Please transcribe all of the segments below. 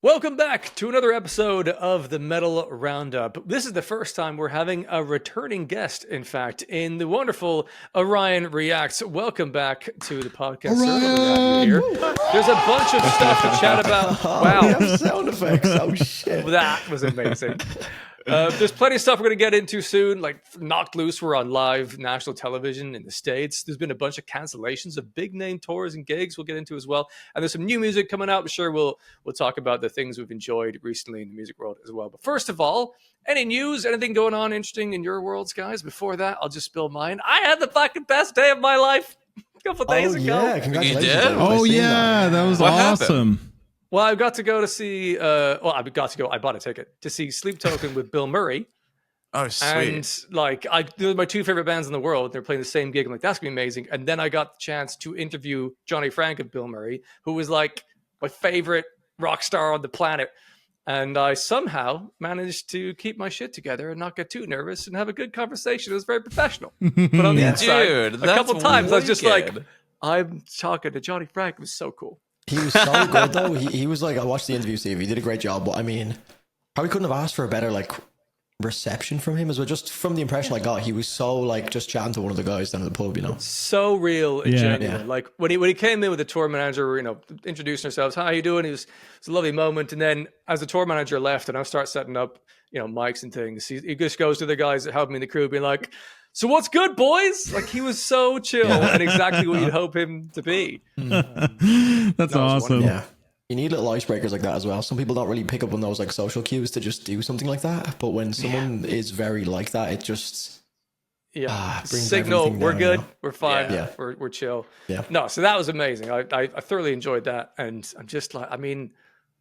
Welcome back to another episode of the Metal Roundup. This is the first time we're having a returning guest, in fact, in the wonderful Orion Reacts. Welcome back to the podcast. Sir. Lovely to have you here. There's a bunch of stuff to chat about. Wow. We have sound effects. Oh, shit. That was amazing. There's plenty of stuff we're going to get into soon. Like Knocked Loose, we're on live national television in the States. There's been a bunch of cancellations of big name tours and gigs we'll get into as well. And there's some new music coming out. I'm sure we'll talk about the things we've enjoyed recently in the music world as well. But first of all, any news, anything going on interesting in your worlds, guys? Before that, I'll just spill mine. I had the fucking best day of my life a couple days ago. Yeah, congratulations. You did? Oh, yeah, that was What awesome. happened? Well, I got to go to see, I bought a ticket to see Sleep Token with Bill Murray. Oh, sweet. And like, they're my two favorite bands in the world. They're playing the same gig. I'm like, that's gonna be amazing. And then I got the chance to interview Johnny Frank of Bill Murray, who was like my favorite rock star on the planet. And I somehow managed to keep my shit together and not get too nervous and have a good conversation. It was very professional. But on the inside, Dude, a couple that's times I was just like, wicked. I'm talking to Johnny Frank. It was so cool. He was so good, though. He was like, I watched the interview, Steve. He did a great job, but I mean, probably couldn't have asked for a better, like, reception from him as well. Just from the impression I got, he was so, like, just chatting to one of the guys down at the pub, you know? So real and Yeah. genuine. Yeah. Like when he came in with the tour manager, introducing ourselves, how you doing? It was a lovely moment. And then as the tour manager left and I start setting up, mics and things, he just goes to the guys that helped me in the crew, being like, so what's good, boys? Like he was so chill and exactly what you'd hope him to be. That's awesome. Yeah. You need little icebreakers like that as well. Some people don't really pick up on those, like, social cues to just do something like that. But when someone is very like that, it just... Yeah, brings signal, everything we're down, good, you know? we're fine, Yeah. we're chill. Yeah. No, so that was amazing. I thoroughly enjoyed that, and I'm just like, I mean,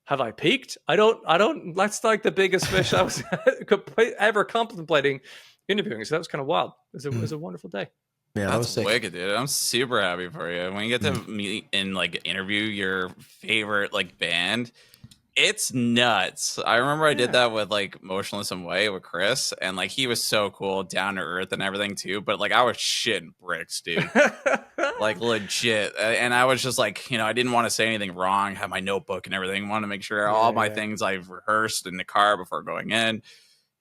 have I peaked? I don't. That's like the biggest fish I was ever contemplating interviewing. So that was kind of wild. It was a wonderful day. Yeah, that was That's sick. wicked, dude. I'm super happy for you. When you get to meet and like interview your favorite like band, it's nuts. I remember I did that with like Motionless in White with Chris, and like he was so cool, down to earth and everything too. But like I was shitting bricks, dude. Like legit. And I was just like, I didn't want to say anything wrong, have my notebook and everything, want to make sure all my things I've rehearsed in the car before going in.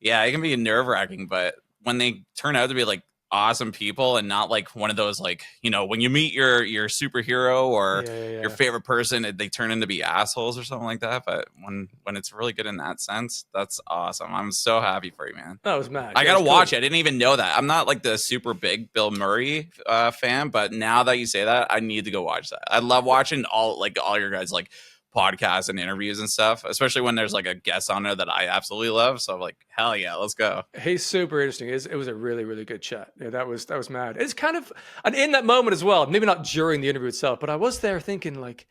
Yeah, it can be nerve-wracking, but when they turn out to be like awesome people and not like one of those like, when you meet your superhero or your favorite person, they turn into be assholes or something like that. But when it's really good in that sense, that's awesome. I'm so happy for you, man. That was mad. I gotta watch it. I didn't even know that. I'm not like the super big Bill Murray fan, but now that you say that, I need to go watch that. I love watching all your guys like podcasts and interviews and stuff, especially when there's like a guest on there that I absolutely love. So I'm like, hell yeah, let's go. He's super interesting. It was a really, really good chat. Yeah, that was mad. It's kind of, and in that moment as well, maybe not during the interview itself, but I was there thinking like,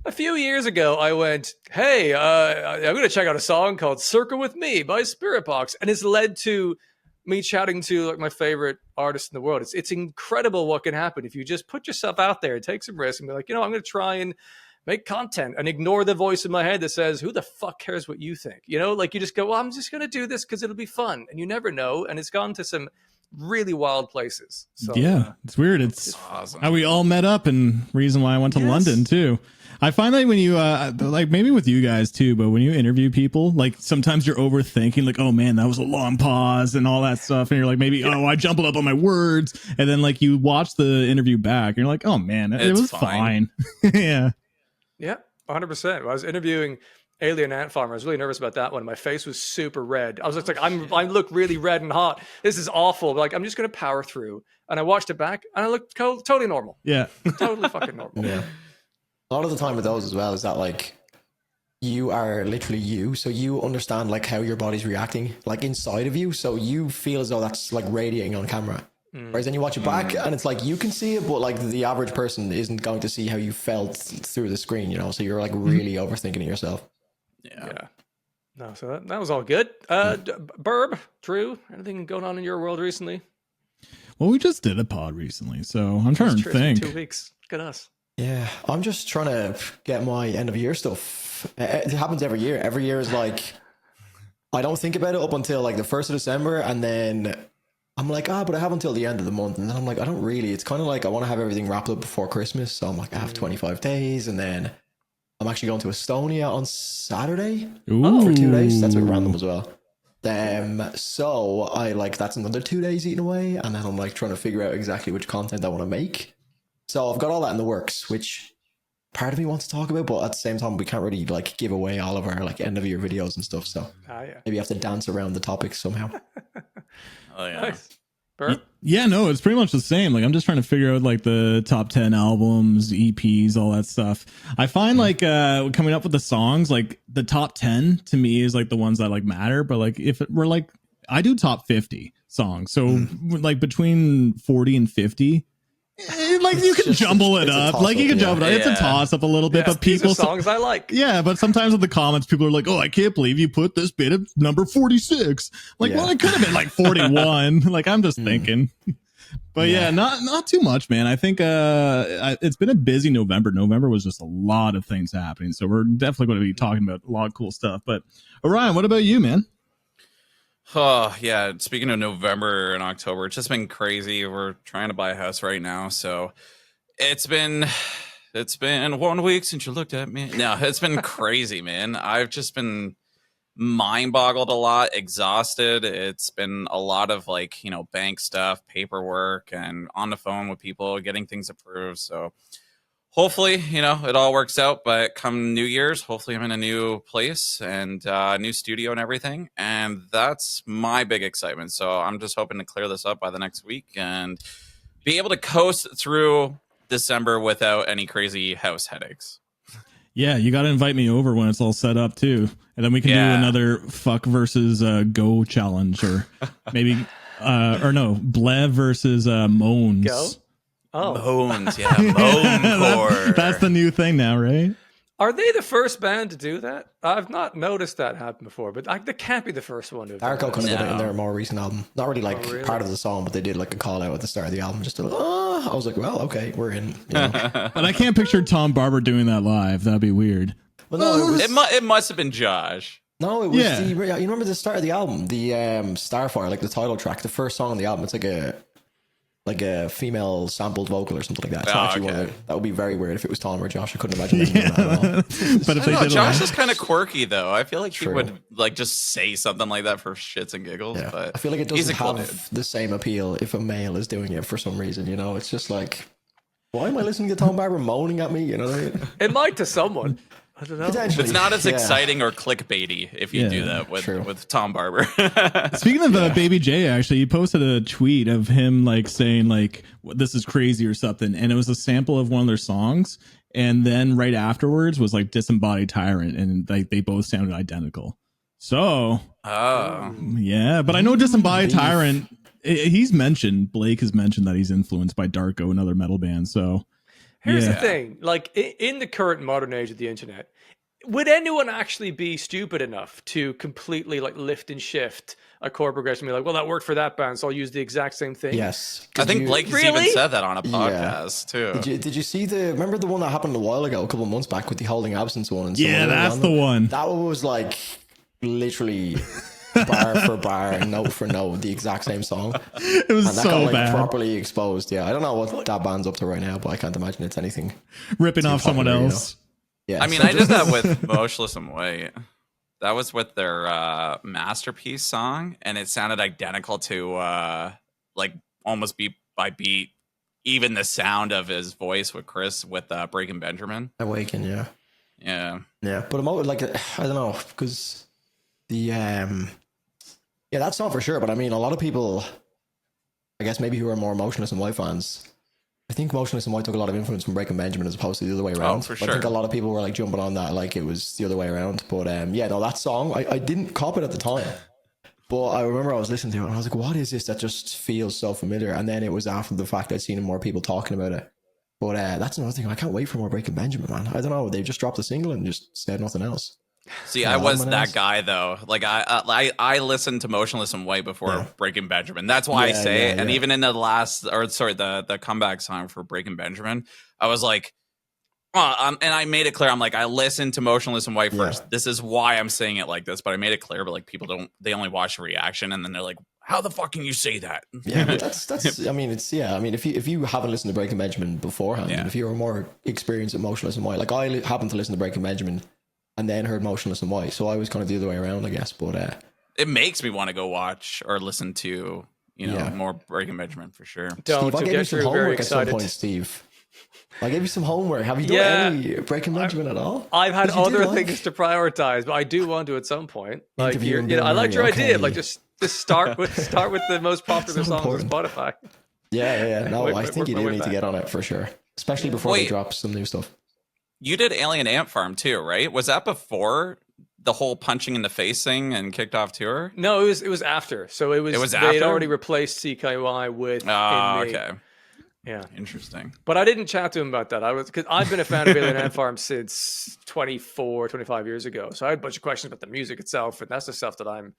a few years ago, I went, hey, I'm going to check out a song called Circle With Me by Spirit Box. And it's led to me chatting to like my favorite artist in the world. It's incredible what can happen if you just put yourself out there and take some risks and be like, I'm going to try and make content and ignore the voice in my head that says, who the fuck cares what you think? Like you just go, well, I'm just going to do this because it'll be fun. And you never know. And it's gone to some really wild places. So, Yeah, it's weird. It's awesome. how we all met up and reason why I went to London too. I find that when you like maybe with you guys too, but when you interview people, like sometimes you're overthinking, like, oh man, that was a long pause and all that stuff, and you're like, maybe I jumbled up on my words, and then like you watch the interview back, and you're like, oh man, it was fine. Yeah, 100%. I was interviewing Alien Ant Farmer. I was really nervous about that one. My face was super red. I was just like, I look really red and hot. This is awful. But like, I'm just going to power through. And I watched it back, and I looked totally normal. yeah. Totally fucking normal. Yeah. A lot of the time with those as well is that like you are literally you, so you understand like how your body's reacting like inside of you, so you feel as though that's like radiating on camera. Whereas then you watch it back and it's like you can see it, but like the average person isn't going to see how you felt through the screen, so you're like really overthinking it yourself. Yeah. No, so that was all good. Burb, Drew, anything going on in your world recently? Well, we just did a pod recently, so I'm trying to It's been think. 2 weeks. Look at us. Yeah, I'm just trying to get my end of year stuff. It happens every year. Every year is like, I don't think about it up until like the 1st of December, and then I'm like, but I have until the end of the month. And then I'm like, I don't really. It's kind of like I want to have everything wrapped up before Christmas. So I'm like, I have 25 days, and then I'm actually going to Estonia on Saturday Ooh. for 2 days. That's a bit random as well. So I like that's another 2 days eating away, and then I'm like trying to figure out exactly which content I want to make. So I've got all that in the works, which part of me wants to talk about, but at the same time we can't really like give away all of our like end of year videos and stuff. So Yeah. maybe you have to dance around the topics somehow. Oh yeah. Nice. Bert? Yeah, no, it's pretty much the same. Like I'm just trying to figure out like the top 10 albums, EPs, all that stuff. I find like coming up with the songs, like the top 10 to me is like the ones that like matter. But like if it were like I do top 50 songs, so like between 40 and 50. Like you can jumble it up, like you can jumble it up. It's a toss up a little bit, but people these are songs I like. Yeah, but sometimes in the comments, people are like, "Oh, I can't believe you put this bit at number 46." Like, well, it could have been like 41. Like, I'm just thinking. But yeah, not too much, man. I think it's been a busy November. November was just a lot of things happening, so we're definitely going to be talking about a lot of cool stuff. But Orion, what about you, man? Oh yeah. Speaking of November and October, it's just been crazy. We're trying to buy a house right now, so it's been 1 week since you looked at me. No, it's been crazy, man. I've just been mind boggled a lot, exhausted. It's been a lot of like, bank stuff, paperwork, and on the phone with people, getting things approved. So hopefully, it all works out. But come New Year's, hopefully I'm in a new place and new studio and everything. And that's my big excitement. So I'm just hoping to clear this up by the next week and be able to coast through December without any crazy house headaches. Yeah, you got to invite me over when it's all set up too, and then we can do another fuck versus go challenge, or maybe or no, Blev versus moans. Go. Oh, Moans, yeah, moancore. That's the new thing now, right? Are they the first band to do that? I've not noticed that happen before, but they can't be the first one to have done Darko that. could have done it in their more recent album. Not really like part of the song, but they did like a call out at the start of the album. Just to, I was like, well, okay, we're in. But I can't picture Tom Barber doing that live. That'd be weird. Well, no, it must have been Josh. No, it was you remember the start of the album, the Starfire, like the title track, the first song on the album. It's like a female sampled vocal or something like that. It's not actually that would be very weird if it was Tom or Josh. I couldn't imagine them doing that at all. But if they did, Josh is kind of quirky though. I feel like he would like just say something like that for shits and giggles. Yeah. But I feel like it doesn't have the same appeal if a male is doing it for some reason. It's just like, why am I listening to Tom Barber moaning at me? You know what I mean? It might to someone. I don't know. It's not as exciting or clickbaity if you do that with Tom Barber. Speaking of Baby J, actually, he posted a tweet of him like saying like this is crazy or something, and it was a sample of one of their songs, and then right afterwards was like Disembodied Tyrant, and like they both sounded identical. So yeah, but I know Disembodied Tyrant. Blake has mentioned that he's influenced by Darko and other metal bands. So here's the thing, like in the current modern age of the internet, would anyone actually be stupid enough to completely like lift and shift a chord progression and be like, well, that worked for that band, so I'll use the exact same thing? Yes. I think Blake has even said that on a podcast too. Did you see remember the one that happened a while ago, a couple of months back with the Holding Absence one? And that's the one. That one was like literally bar for bar, note for note, the exact same song. It was and that so got, like, bad. Properly exposed. Yeah, I don't know what that band's up to right now, but I can't imagine it's anything ripping off someone else. Yeah, I mean, I did that with Motionless and White. That was with their Masterpiece song, and it sounded identical to like almost beat by beat, even the sound of his voice with Chris with Breaking Benjamin. Awaken, yeah. But I'm like, I don't know, because the that's not for sure. But I mean, a lot of people, I guess maybe who are more Motionless and White fans, I think Motionless and White took a lot of influence from Breaking Benjamin as opposed to the other way around. For sure. I think a lot of people were like jumping on that like it was the other way around. But that song, I didn't cop it at the time. But I remember I was listening to it and I was like, what is this that just feels so familiar? And then it was after the fact I'd seen more people talking about it. But that's another thing. I can't wait for more Breaking Benjamin, man. I don't know. They just dropped a single and just said nothing else. See, I was that guy though. Like I listened to Motionless and White before Breaking Benjamin. That's why I say it. And even in the comeback song for Breaking Benjamin, I was like, And I made it clear. I'm like, I listened to Motionless in White first. Yeah. This is why I'm saying it like this. But I made it clear. But like, people don't. They only watch the reaction, and then they're like, "How the fuck can you say that?" Yeah, but that's. I mean, it's I mean, if you haven't listened to Breaking Benjamin beforehand, and if you're more experienced at Motionless in White, like I happened to listen to Breaking Benjamin, and then heard Motionless in White, so I was kind of the other way around, I guess. But it makes me want to go watch or listen to more Breaking Benjamin for sure. Steve, I gave you some homework at some point, Steve. I gave you some homework. Have you done any Breaking Benjamin at all? I've had other things to prioritize, but I do want to at some point. Like I liked your idea. Like just start with the most popular songs on Spotify. Yeah. No, I think you do need to get on it for sure, especially before they drop some new stuff. You did Alien Ant Farm too, right? Was that before the whole punching in the face thing and kicked off tour? No, it was after. So it was after? They'd already replaced CKY with. Okay. Yeah, interesting. But I didn't chat to him about that. Because I've been a fan of Alien Ant Farm since 25 years ago. So I had a bunch of questions about the music itself, and that's the stuff that I'm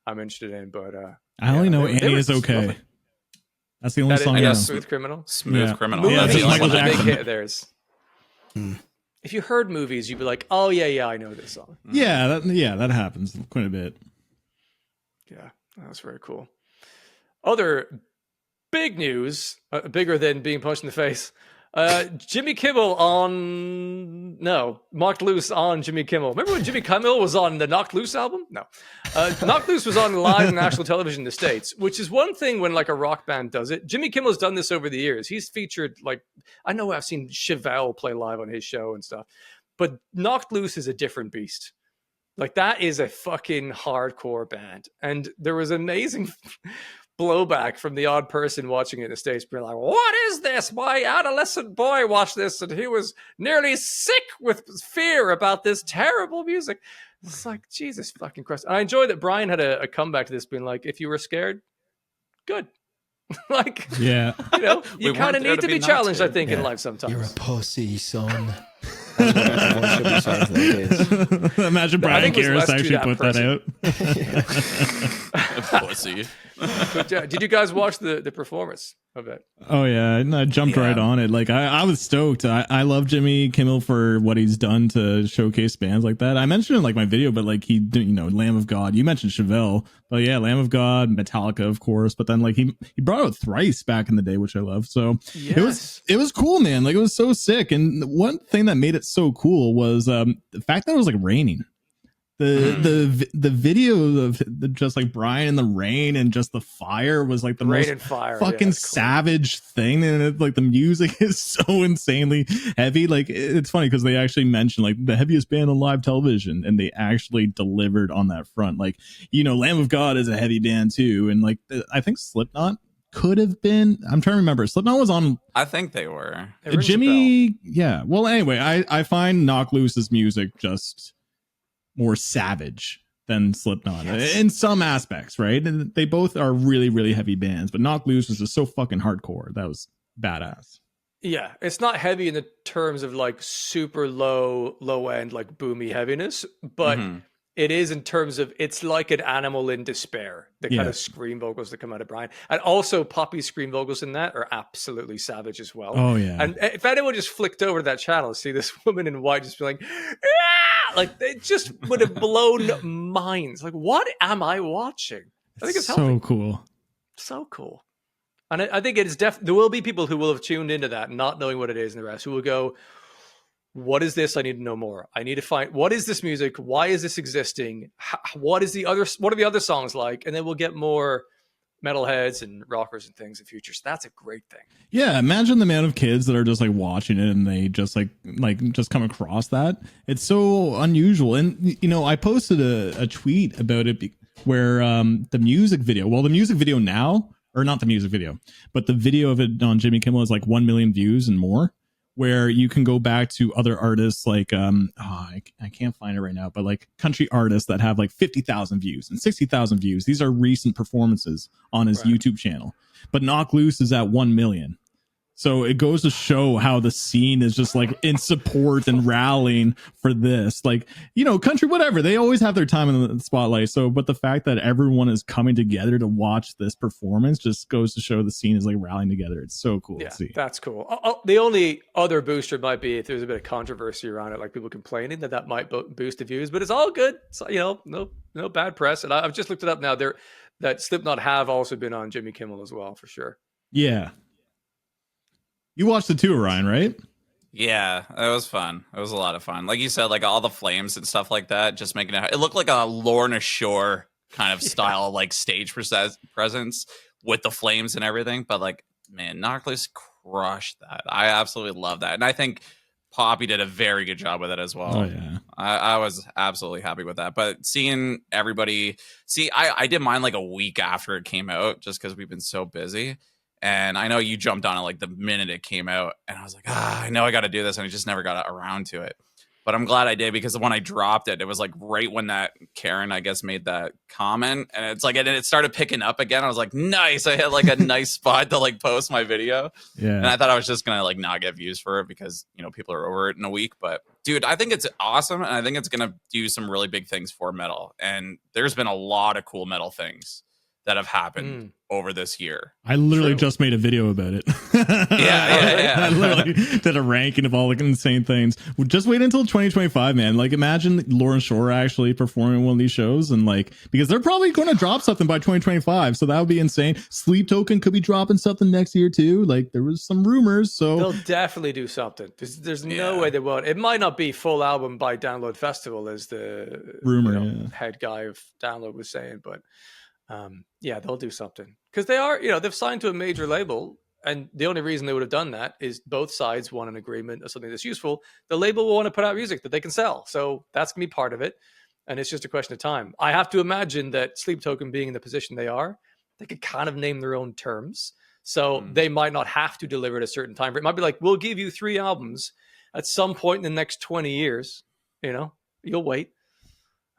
interested in. But I only know Annie is okay. Lovely. That's the only song I know. Smooth Criminal. Smooth Criminal. Yeah, that's Michael Jackson. Big hit of theirs. If you heard Movies, you'd be like, "Oh yeah, I know this song." Yeah, that happens quite a bit. Yeah, that's very cool. Other big news, bigger than being punched in the face. Jimmy Kimmel Knocked Loose on Jimmy Kimmel. Remember when Jimmy Kimmel was on the Knocked Loose album? No. Knocked Loose was on live on national television in the States, which is one thing when like a rock band does it. Jimmy Kimmel's done this over the years. He's featured I know I've seen Chevelle play live on his show and stuff, but Knocked Loose is a different beast. Like that is a fucking hardcore band. And there was amazing blowback from the odd person watching it in the States being like, "What is this? My adolescent boy watched this and he was nearly sick with fear about this terrible music." It's like, Jesus fucking Christ. And I enjoy that Brian had a comeback to this being like, if you were scared, good. Like, yeah, you kind of need to be challenged, I think, in life sometimes. You're a pussy, son. Imagine Brian Garris actually put that out. Pussy. But, did you guys watch the performance of it? Oh yeah, and I jumped right on it. Like I was stoked. I love Jimmy Kimmel for what he's done to showcase bands like that. I mentioned in like my video, but like he did, Lamb of God. You mentioned Chevelle, but yeah, Lamb of God, Metallica, of course. But then like he brought out Thrice back in the day, which I love. So it was cool, man. Like it was so sick. And one thing that made it so cool was the fact that it was like raining. The video of just like Brian in the rain and just the fire was like the most fucking savage thing, and like the music is so insanely heavy. Like it's funny because they actually mentioned like the heaviest band on live television, and they actually delivered on that front. Like Lamb of God is a heavy band too, and like I think Slipknot could have been. I'm trying to remember. Slipknot was on. I think they were. Jimmy. Yeah. Well, anyway, I find Knocked Loose's music just more savage than Slipknot in some aspects, right? And they both are really, really heavy bands, but Knocked Loose was just so fucking hardcore. That was badass. Yeah, it's not heavy in the terms of like super low end, like boomy heaviness, but it is in terms of it's like an animal in despair. The kind of scream vocals that come out of Brian, and also Poppy's scream vocals in that are absolutely savage as well. Oh yeah, and if anyone just flicked over to that channel, see this woman in white just be like, "Ah!" Like they just would have blown minds. Like, what am I watching? I think it's so cool, so cool. And I think it is there will be people who will have tuned into that, not knowing what it is, and the rest who will go, "What is this? I need to know more. I need to find what is this music? Why is this existing? What are the other songs like?" And then we'll get more metalheads and rockers and things in future. So that's a great thing. Yeah, imagine the amount of kids that are just like watching it and they just like just come across that. It's so unusual. And I posted a tweet about it where the music video. Well, the music video now, or not the music video, but the video of it on Jimmy Kimmel is like 1 million views and more. Where you can go back to other artists like I can't find it right now, but like country artists that have like 50,000 views and 60,000 views. These are recent performances on his YouTube channel. But Knocked Loose is at 1 million. So it goes to show how the scene is just like in support and rallying for this. Like, you know, country, whatever. They always have their time in the spotlight. So, but the fact that everyone is coming together to watch this performance just goes to show the scene is like rallying together. It's so cool to see. That's cool. The only other booster might be if there's a bit of controversy around it, like people complaining that might boost the views, but it's all good. So, you know, no bad press. And I've just looked it up now. That Slipknot have also been on Jimmy Kimmel as well, for sure. Yeah. You watched the tour, Ryan, right? Yeah, it was fun. It was a lot of fun. Like you said, like all the flames and stuff like that, just making it looked like a Lorna Shore kind of style, like stage presence with the flames and everything. But like, man, Knockless crushed that. I absolutely love that. And I think Poppy did a very good job with it as well. Oh, yeah. I was absolutely happy with that. But seeing everybody, I did mine like a week after it came out just because we've been so busy. And I know you jumped on it like the minute it came out. And I was like, I know I got to do this. And I just never got around to it. But I'm glad I did, because when I dropped it, it was like right when that Karen, I guess, made that comment. And it's like, and it started picking up again. I was like, nice. I had like a nice spot to like post my video. Yeah. And I thought I was just going to like not get views for it because, you know, people are over it in a week. But dude, I think it's awesome. And I think it's going to do some really big things for metal. And there's been a lot of cool metal things that have happened over this year. I literally just made a video about it. Yeah. I literally did a ranking of all the insane things. Just wait until 2025, man. Like, imagine Lauren Shore actually performing one of these shows, and like, because they're probably going to drop something by 2025, so that would be insane. Sleep Token could be dropping something next year too. Like, there was some rumors, so they'll definitely do something. There's no way they won't. It might not be full album by Download Festival, as the rumor head guy of Download was saying, but they'll do something, because they are, they've signed to a major label, and the only reason they would have done that is both sides want an agreement of something that's useful. The label will want to put out music that they can sell, so that's gonna be part of it, and it's just a question of time. I have to imagine that Sleep Token, being in the position they are, they could kind of name their own terms, so they might not have to deliver at a certain time. It might be like, we'll give you 3 albums at some point in the next 20 years. You'll wait.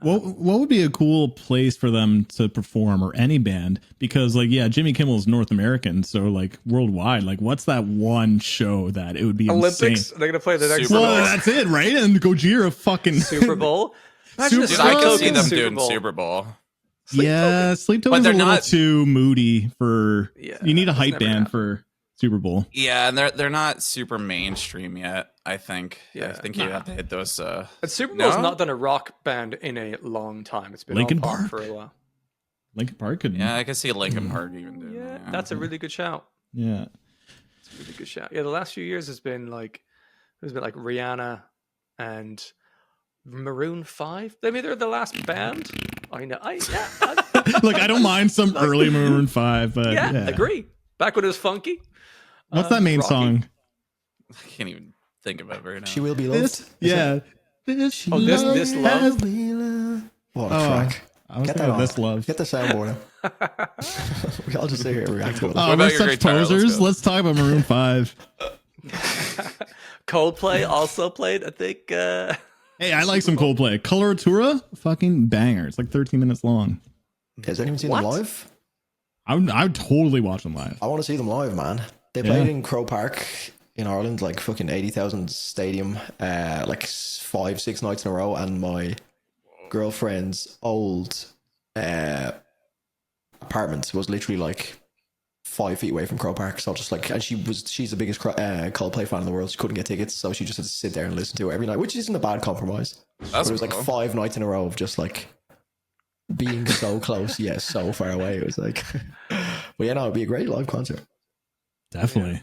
What would be a cool place for them to perform, or any band? Because like, yeah, Jimmy Kimmel is North American, so like worldwide, like what's that one show that it would be Olympics? insane? They're gonna play the next. Well, that's it, right? And Gojira fucking Super Bowl. Dude, I can see them doing Super Bowl. Sleep Token's a little too moody for. You need a hype band for Super Bowl. Yeah, and they're not super mainstream yet, I think. I think you have to hit those. And Super Bowl's not done a rock band in a long time. It's been Linkin all pop Park for a while. Linkin Park could. Yeah, I can see Linkin Park even doing that. Yeah, that's a really good shout. Yeah, it's a really good shout. Yeah, the last few years has been like, Rihanna and Maroon 5. I mean, they're the last band. I know. Look, I don't mind some early Maroon 5, but yeah, agree. Back when it was funky. What's that main song? I can't even think about it right now. She Will Be Loved. This Love. What a track. I was thinking of This Love. Get the soundboard out. We all just sit here and react to it. Oh, we're such posers. Let's talk about Maroon 5. Coldplay also played, I think. Hey, I like some Coldplay. Coloratura, fucking banger. It's like 13 minutes long. Has anyone seen them live? I would totally watch them live. I want to see them live, man. They played in Croke Park in Ireland, like fucking 80,000 stadium, like 5-6 nights in a row. And my girlfriend's old apartment was literally like 5 feet away from Croke Park. So just like, and she's the biggest Coldplay fan in the world. She couldn't get tickets, so she just had to sit there and listen to it every night, which isn't a bad compromise. But it was like 5 nights in a row of just like being so close, yet so far away. It was like, but yeah, no, it'd be a great live concert. Definitely.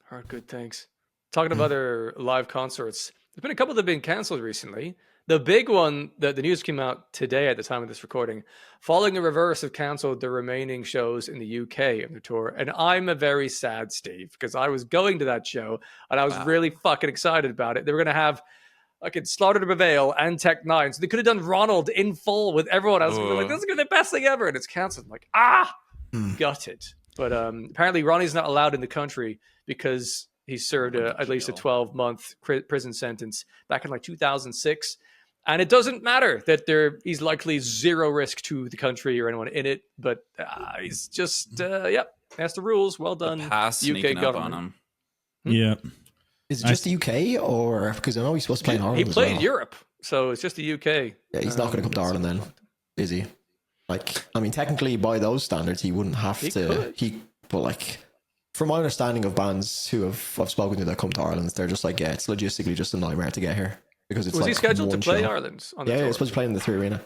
Heard good things. Talking of other live concerts, there's been a couple that have been cancelled recently. The big one, the news came out today at the time of this recording. Following a Reverse have cancelled the remaining shows in the UK of the tour. And I'm a very sad Steve, because I was going to that show and I was really fucking excited about it. They were going to have Slaughter to Prevail and Tech 9. So they could have done Ronald in full with everyone else. Like, this is going to be the best thing ever. And it's cancelled. I'm like, gutted. But apparently Ronnie's not allowed in the country because he served at least a 12-month prison sentence back in like 2006. And it doesn't matter that he's likely zero risk to the country or anyone in it. But he's just, that's the rules. Well done, the past UK sneaking government. up on him. Yeah. Is it just the UK, or because I know he's supposed to play in Ireland? He played as well. Europe, so it's just the UK. Yeah, he's not going to come to Ireland then, is he? Like, I mean, technically by those standards, he wouldn't have to. But like, from my understanding of bands who I've spoken to that come to Ireland, they're just like, yeah, it's logistically just a nightmare to get here because it's. Was like he scheduled to play show. Ireland? On the Yeah, tour? he's supposed to play in the 3 Arena.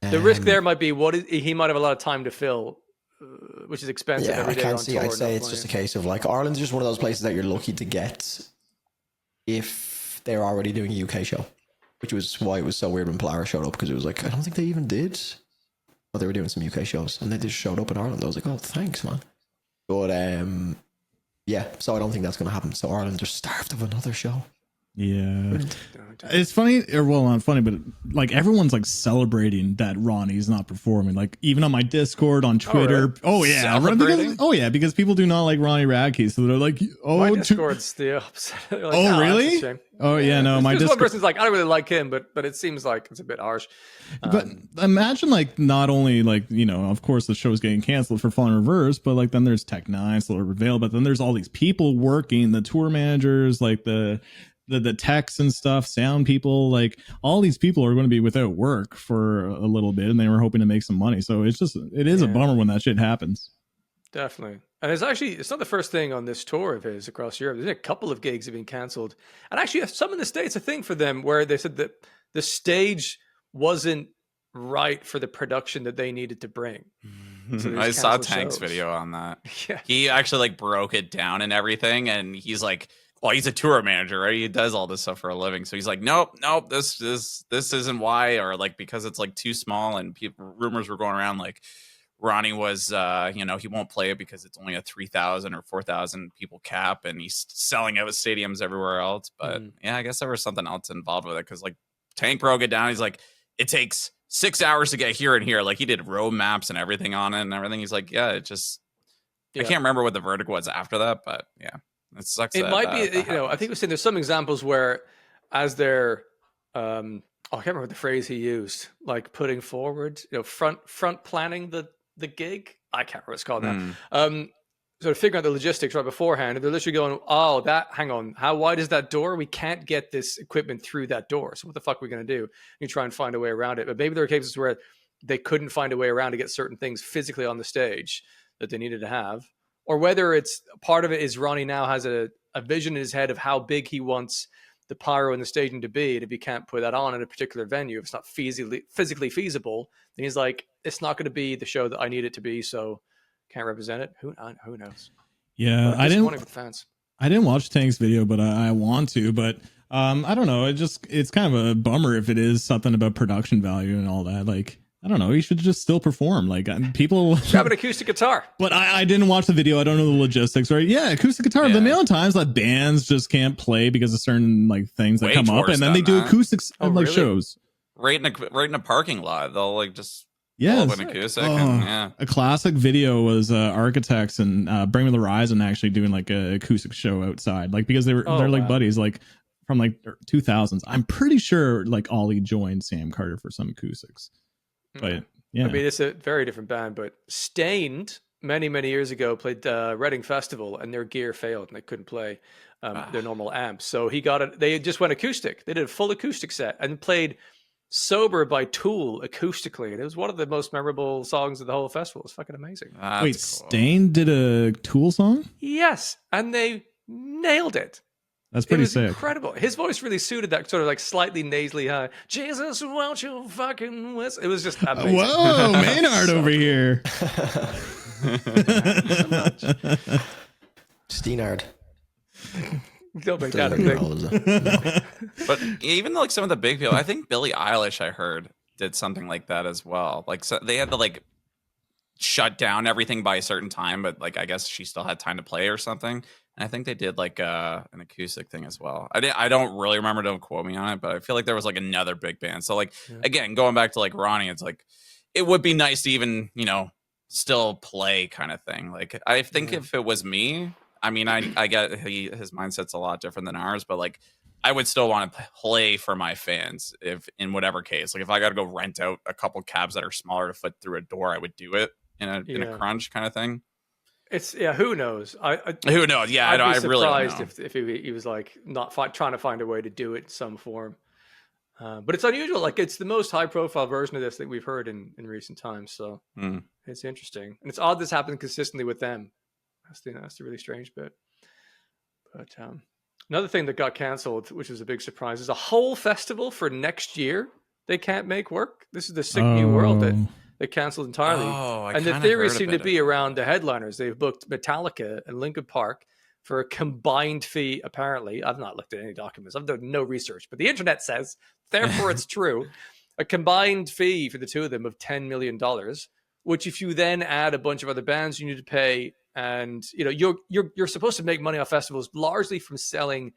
The risk there might be he might have a lot of time to fill, which is expensive. Yeah, every day I can't on see. tour I'd say it's playing. just a case of like Ireland's just one of those places that you're lucky to get if they're already doing a UK show, which was why it was so weird when Polaris showed up, because it was like, I don't think they even did. But they were doing some UK shows and they just showed up in Ireland. I was like, oh, thanks, man. But yeah, so I don't think that's going to happen. So Ireland are starved of another show. Yeah. It's funny, or well, not funny, but like everyone's like celebrating that Ronnie's not performing. Like even on my Discord, on Twitter. Oh, yeah. Because people do not like Ronnie Radke. So they're like, oh, my Discord's the opposite. Like, oh, really? That's a shame. Oh, yeah. No, my Discord. Discord. One person's like, I don't really like him, but it seems like it's a bit harsh. But imagine like not only like, you know, of course the show's getting canceled for Fall in Reverse, but like then there's Tech Nine, Solar Prevail, but then there's all these people working, the tour managers, like the techs and stuff, sound people, like all these people are going to be without work for a little bit, and they were hoping to make some money. So it is a bummer when that shit happens. Definitely. And it's not the first thing on this tour of his across Europe. There's a couple of gigs have been canceled. And actually some in the States, a thing for them where they said that the stage wasn't right for the production that they needed to bring. So I saw Tank's shows. video on that. Yeah. He actually like broke it down and everything, and he's like, well, he's a tour manager, right? He does all this stuff for a living. So he's like, nope, this isn't why, or like because it's like too small, and rumors were going around like Ronnie was he won't play it because it's only a 3,000 or 4,000 people cap, and he's selling out stadiums everywhere else. But yeah, I guess there was something else involved with it, because like Tank broke it down. He's like, it takes 6 hours to get here and here. Like he did road maps and everything on it and everything. He's like, I can't remember what the verdict was after that, but yeah. It sucks. It might be, I think we're saying there's some examples where as they're, I can't remember what the phrase he used, like putting forward, front planning the gig. I can't remember what it's called now. Sort of figuring out the logistics right beforehand. And they're literally going, hang on, how wide is that door? We can't get this equipment through that door. So what the fuck are we going to do? You try and find a way around it. But maybe there are cases where they couldn't find a way around to get certain things physically on the stage that they needed to have. Or whether it's part of it is Ronnie now has a vision in his head of how big he wants the pyro and the staging to be. And if he can't put that on in a particular venue, if it's not physically feasible, then he's like, it's not going to be the show that I need it to be. So can't represent it. Who knows? Yeah, I didn't watch Tank's video, but I want to. But I don't know. It's kind of a bummer if it is something about production value and all that. Like, I don't know. He should just still perform. Like people have an acoustic guitar. But I didn't watch the video. I don't know the logistics, right? Yeah, acoustic guitar. Yeah. The amount of times that bands just can't play because of certain like things that come up, and then they do acoustics and like shows. Right in a parking lot, they'll like just pull up an acoustic. A classic video was Architects and Bring Me the Horizon actually doing like a acoustic show outside, like because they're like buddies, like from like 2000s. I'm pretty sure like Ollie joined Sam Carter for some acoustics. But yeah, I mean, it's a very different band. But Stained many years ago played Reading Festival, and their gear failed, and they couldn't play their normal amps. So he got it. They just went acoustic. They did a full acoustic set and played "Sober" by Tool acoustically, and it was one of the most memorable songs of the whole festival. It's fucking amazing. Wait, cool. Stained did a Tool song? Yes, and they nailed it. That's pretty sick. Incredible. His voice really suited that sort of like slightly nasally high. Jesus, won't you fucking whistle? It was just amazing. Whoa, Maynard over here. Steenard. Don't make that a thing. But even like some of the big people, I think Billie Eilish, I heard, did something like that as well. Like so they had to like shut down everything by a certain time, but like I guess she still had time to play or something. And I think they did like an acoustic thing as well. I don't really remember. Don't quote me on it, but I feel like there was like another big band. So like again, going back to like Ronnie, it's like it would be nice to even still play kind of thing. Like I think if it was me, I mean I get his mindset's a lot different than ours, but like I would still want to play for my fans if in whatever case. Like if I got to go rent out a couple cabs that are smaller to fit through a door, I would do it in a crunch kind of thing. It's who knows? Who knows? Yeah, I'd I be really don't surprised know. if he was like not trying to find a way to do it in some form. But it's unusual. Like it's the most high profile version of this that we've heard in recent times. So it's interesting, and it's odd this happened consistently with them. That's the really strange bit. But another thing that got cancelled, which is a big surprise, is a whole festival for next year. They can't make work. This is the Sick New World that they canceled entirely. Oh, and the theories seem to be around the headliners. They've booked Metallica and Linkin Park for a combined fee, apparently. I've not looked at any documents. I've done no research, but the internet says, therefore it's true. A combined fee for the two of them of $10 million, which if you then add a bunch of other bands you need to pay, and you're supposed to make money off festivals largely from selling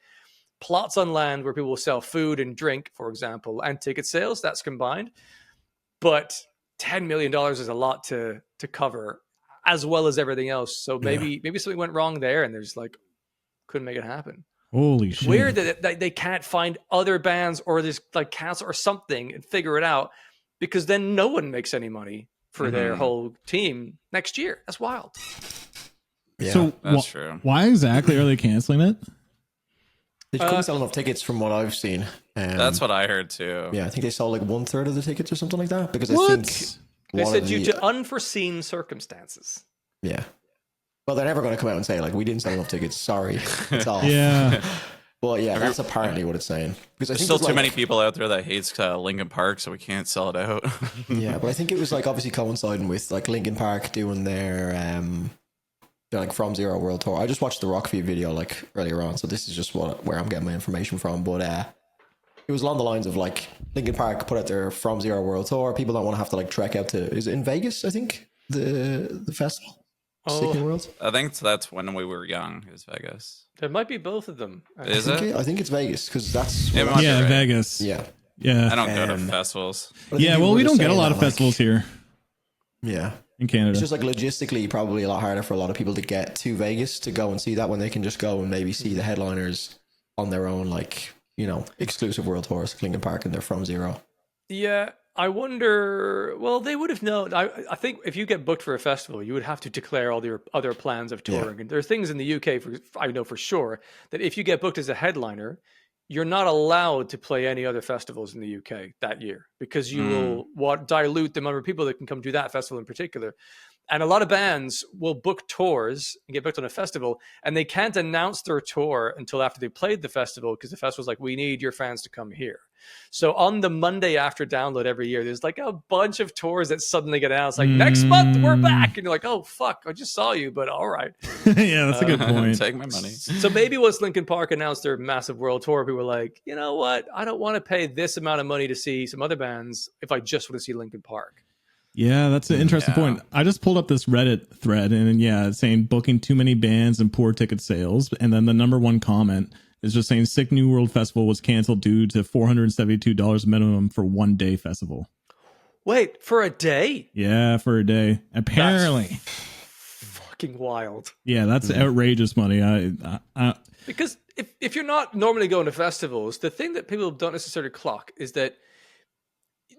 plots on land where people will sell food and drink, for example, and ticket sales. That's combined. But $10 million is a lot to cover, as well as everything else. So maybe something went wrong there, and there's like couldn't make it happen. Holy shit! Weird that they can't find other bands or just like cancel or something and figure it out, because then no one makes any money for their whole team next year. That's wild. Yeah, so that's true. Why exactly are they canceling it? They couldn't sell enough tickets from what I've seen. That's what I heard too. Yeah, I think they sold like 1/3 of the tickets or something like that. Because What? I think they said due to unforeseen circumstances. Yeah. Well, they're never going to come out and say like we didn't sell enough tickets. Sorry, it's off. Yeah. But yeah, that's apparently what it's saying. Because I There's think still it's too like, many people out there that hates Linkin Park, so we can't sell it out. Yeah, but I think it was like obviously coinciding with like Linkin Park doing their like From Zero World Tour. I just watched the Rockfeed video like earlier on, so this is just where I'm getting my information from. But it was along the lines of like Linkin Park put out their From Zero World Tour. People don't want to have to like trek out to, is it in Vegas? I think the festival. Sick New World. I think that's when we were young. It was Vegas. There might be both of them. Is it? I think it's Vegas because that's It must be right. Vegas. yeah. Yeah. I don't go to festivals. Yeah, well, we don't get a lot of festivals here Yeah. in Canada. It's just like logistically probably a lot harder for a lot of people to get to Vegas to go and see that when they can just go and maybe see the headliners on their own, like, exclusive world tours, like Linkin Park and they're From Zero. Yeah, I wonder. Well, they would have known. I think if you get booked for a festival, you would have to declare all your other plans of touring. Yeah. And there are things in the UK, I know for sure, that if you get booked as a headliner, you're not allowed to play any other festivals in the UK that year because you will dilute the number of people that can come to that festival in particular. And a lot of bands will book tours and get booked on a festival, and they can't announce their tour until after they played the festival because the festival's like, we need your fans to come here. So on the Monday after download every year, there's like a bunch of tours that suddenly get announced, like next month we're back, and you're like, oh fuck, I just saw you, but all right. Yeah, that's a good point. Take my money. So maybe once Linkin Park announced their massive world tour, people were like, you know what? I don't want to pay this amount of money to see some other bands if I just want to see Linkin Park. Yeah, that's an interesting point. I just pulled up this Reddit thread and it's saying booking too many bands and poor ticket sales. And then the number one comment is just saying Sick New World Festival was canceled due to $472 minimum for 1 day festival. Wait, for a day? Yeah, for a day. Apparently. That's fucking wild. Yeah, that's outrageous money. Because if you're not normally going to festivals, the thing that people don't necessarily clock is that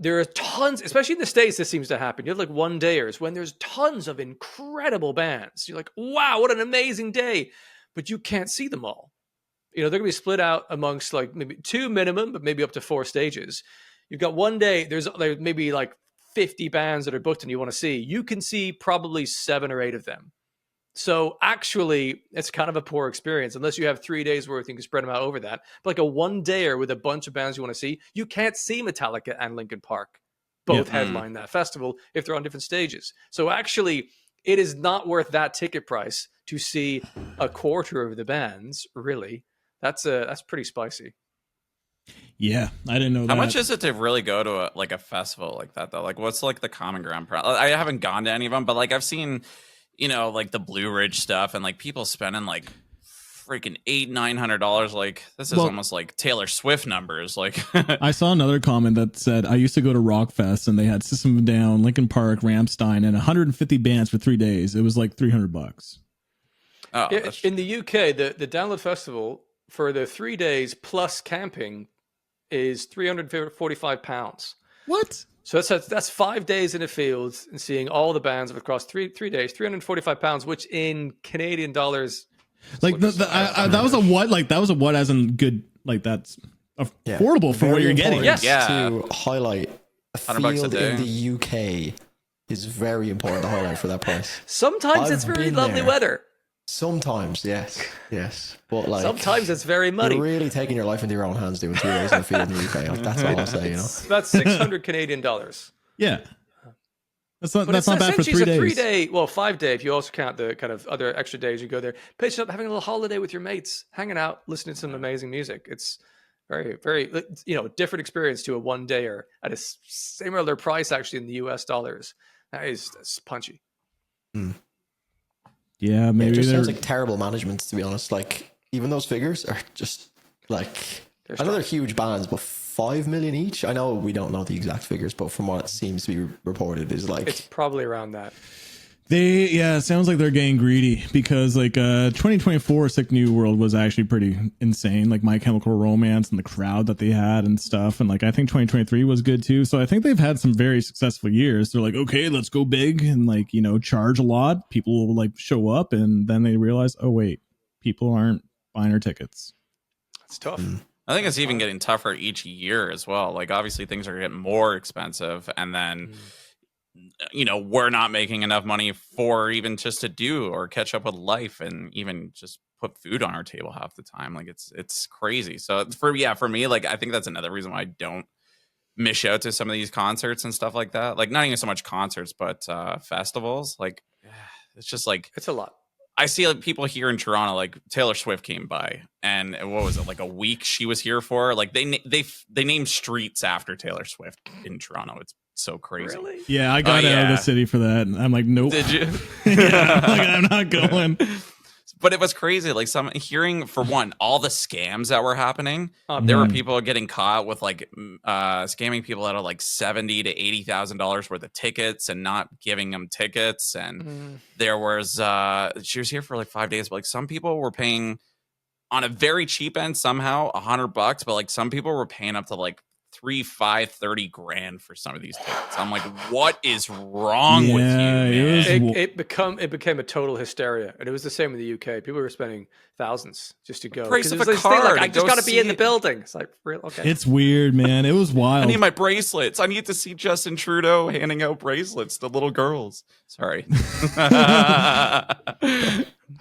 there are tons, especially in the States, this seems to happen. You have like one dayers when there's tons of incredible bands. You're like, wow, what an amazing day. But you can't see them all. They're going to be split out amongst like maybe 2 minimum, but maybe up to 4 stages. You've got one day, there's maybe like 50 bands that are booked and you want to see. You can see probably 7 or 8 of them. So actually, it's kind of a poor experience unless you have 3 days worth. You can spread them out over that. But like a one dayer with a bunch of bands you want to see, you can't see Metallica and Linkin Park both headline that festival if they're on different stages. So actually, it is not worth that ticket price to see a quarter of the bands. Really, that's pretty spicy. Yeah, I didn't know that. How much is it to really go to a festival like that though? Like, what's like the common ground? I haven't gone to any of them, but like I've seen. Like the Blue Ridge stuff and like people spending like freaking $800-900. Like this is almost like Taylor Swift numbers. Like I saw another comment that said, I used to go to Rockfest and they had System of a Down, Linkin Park, Rammstein, and 150 bands for 3 days. It was like $300. Oh, in the UK, the Download Festival for the 3 days plus camping is £345. What? So that's 5 days in the field and seeing all the bands across three days, £345, which in Canadian dollars, Like that was a what? Like that was a what? As in good? Like that's Yeah. affordable for what Very you're getting. important Yes. To highlight a $100 a field day. in the UK is very important to highlight for that price. sometimes I've it's very been lovely there. weather. Sometimes, yes, but like Sometimes it's very muddy. you're really taking your life into your own hands doing 2 days in the field in the UK. Like, that's all I'll say. It's about 600 Canadian dollars. Yeah. That's not But that's not bad for 3 essentially days. it's a 3 day, well, 5 day if you also count the kind of other extra days you go there, pitching up, having a little holiday with your mates, hanging out, listening to some amazing music. It's very, very, different experience to a 1 dayer at a similar price actually in the US dollars. That's punchy. Yeah, It maybe just they're sounds like terrible management, to be honest. Like, even those figures are just like, I know they're huge bands, but 5 million each. I know we don't know the exact figures, but from what it seems to be reported, is like It's probably around that. it sounds like they're getting greedy because like 2024 Sick New World was actually pretty insane, like My Chemical Romance and the crowd that they had and stuff, and like I think 2023 was good too. So I think they've had some very successful years. They're like, okay, let's go big and like charge a lot. People will like show up, and then they realize, oh wait, people aren't buying our tickets. It's tough. I think it's even getting tougher each year as well. Like obviously things are getting more expensive, and then we're not making enough money for even just to do or catch up with life and even just put food on our table half the time. Like it's crazy. So for me, like I think that's another reason why I don't miss out to some of these concerts and stuff like that. Like not even so much concerts, but festivals. Like it's just like It's a lot. I see like people here in Toronto, like Taylor Swift came by, and what was it, like a week she was here for? Like they named streets after Taylor Swift in Toronto. It's so crazy. Really? Yeah, I got out of the city for that. And I'm like, nope. Did you? Yeah, I'm like, I'm not going. But it was crazy. Like hearing for one, all the scams that were happening. Oh, There were man. people getting caught with like scamming people out of like $70,000 to $80,000 worth of tickets and not giving them tickets. And there was she was here for like 5 days, but like some people were paying on a very cheap end somehow $100, but like some people were paying up to like 3, 5, 30 grand for some of these tickets. I'm like, what is wrong with you, man? It became a total hysteria, and it was the same in the UK. People were spending thousands just to go. Price 'Cause of it was a this thing, car like, to I just go got to be in see the it. building. It's like, real okay. It's weird, man. It was wild. I need my bracelets. I need to see Justin Trudeau handing out bracelets to little girls. Sorry.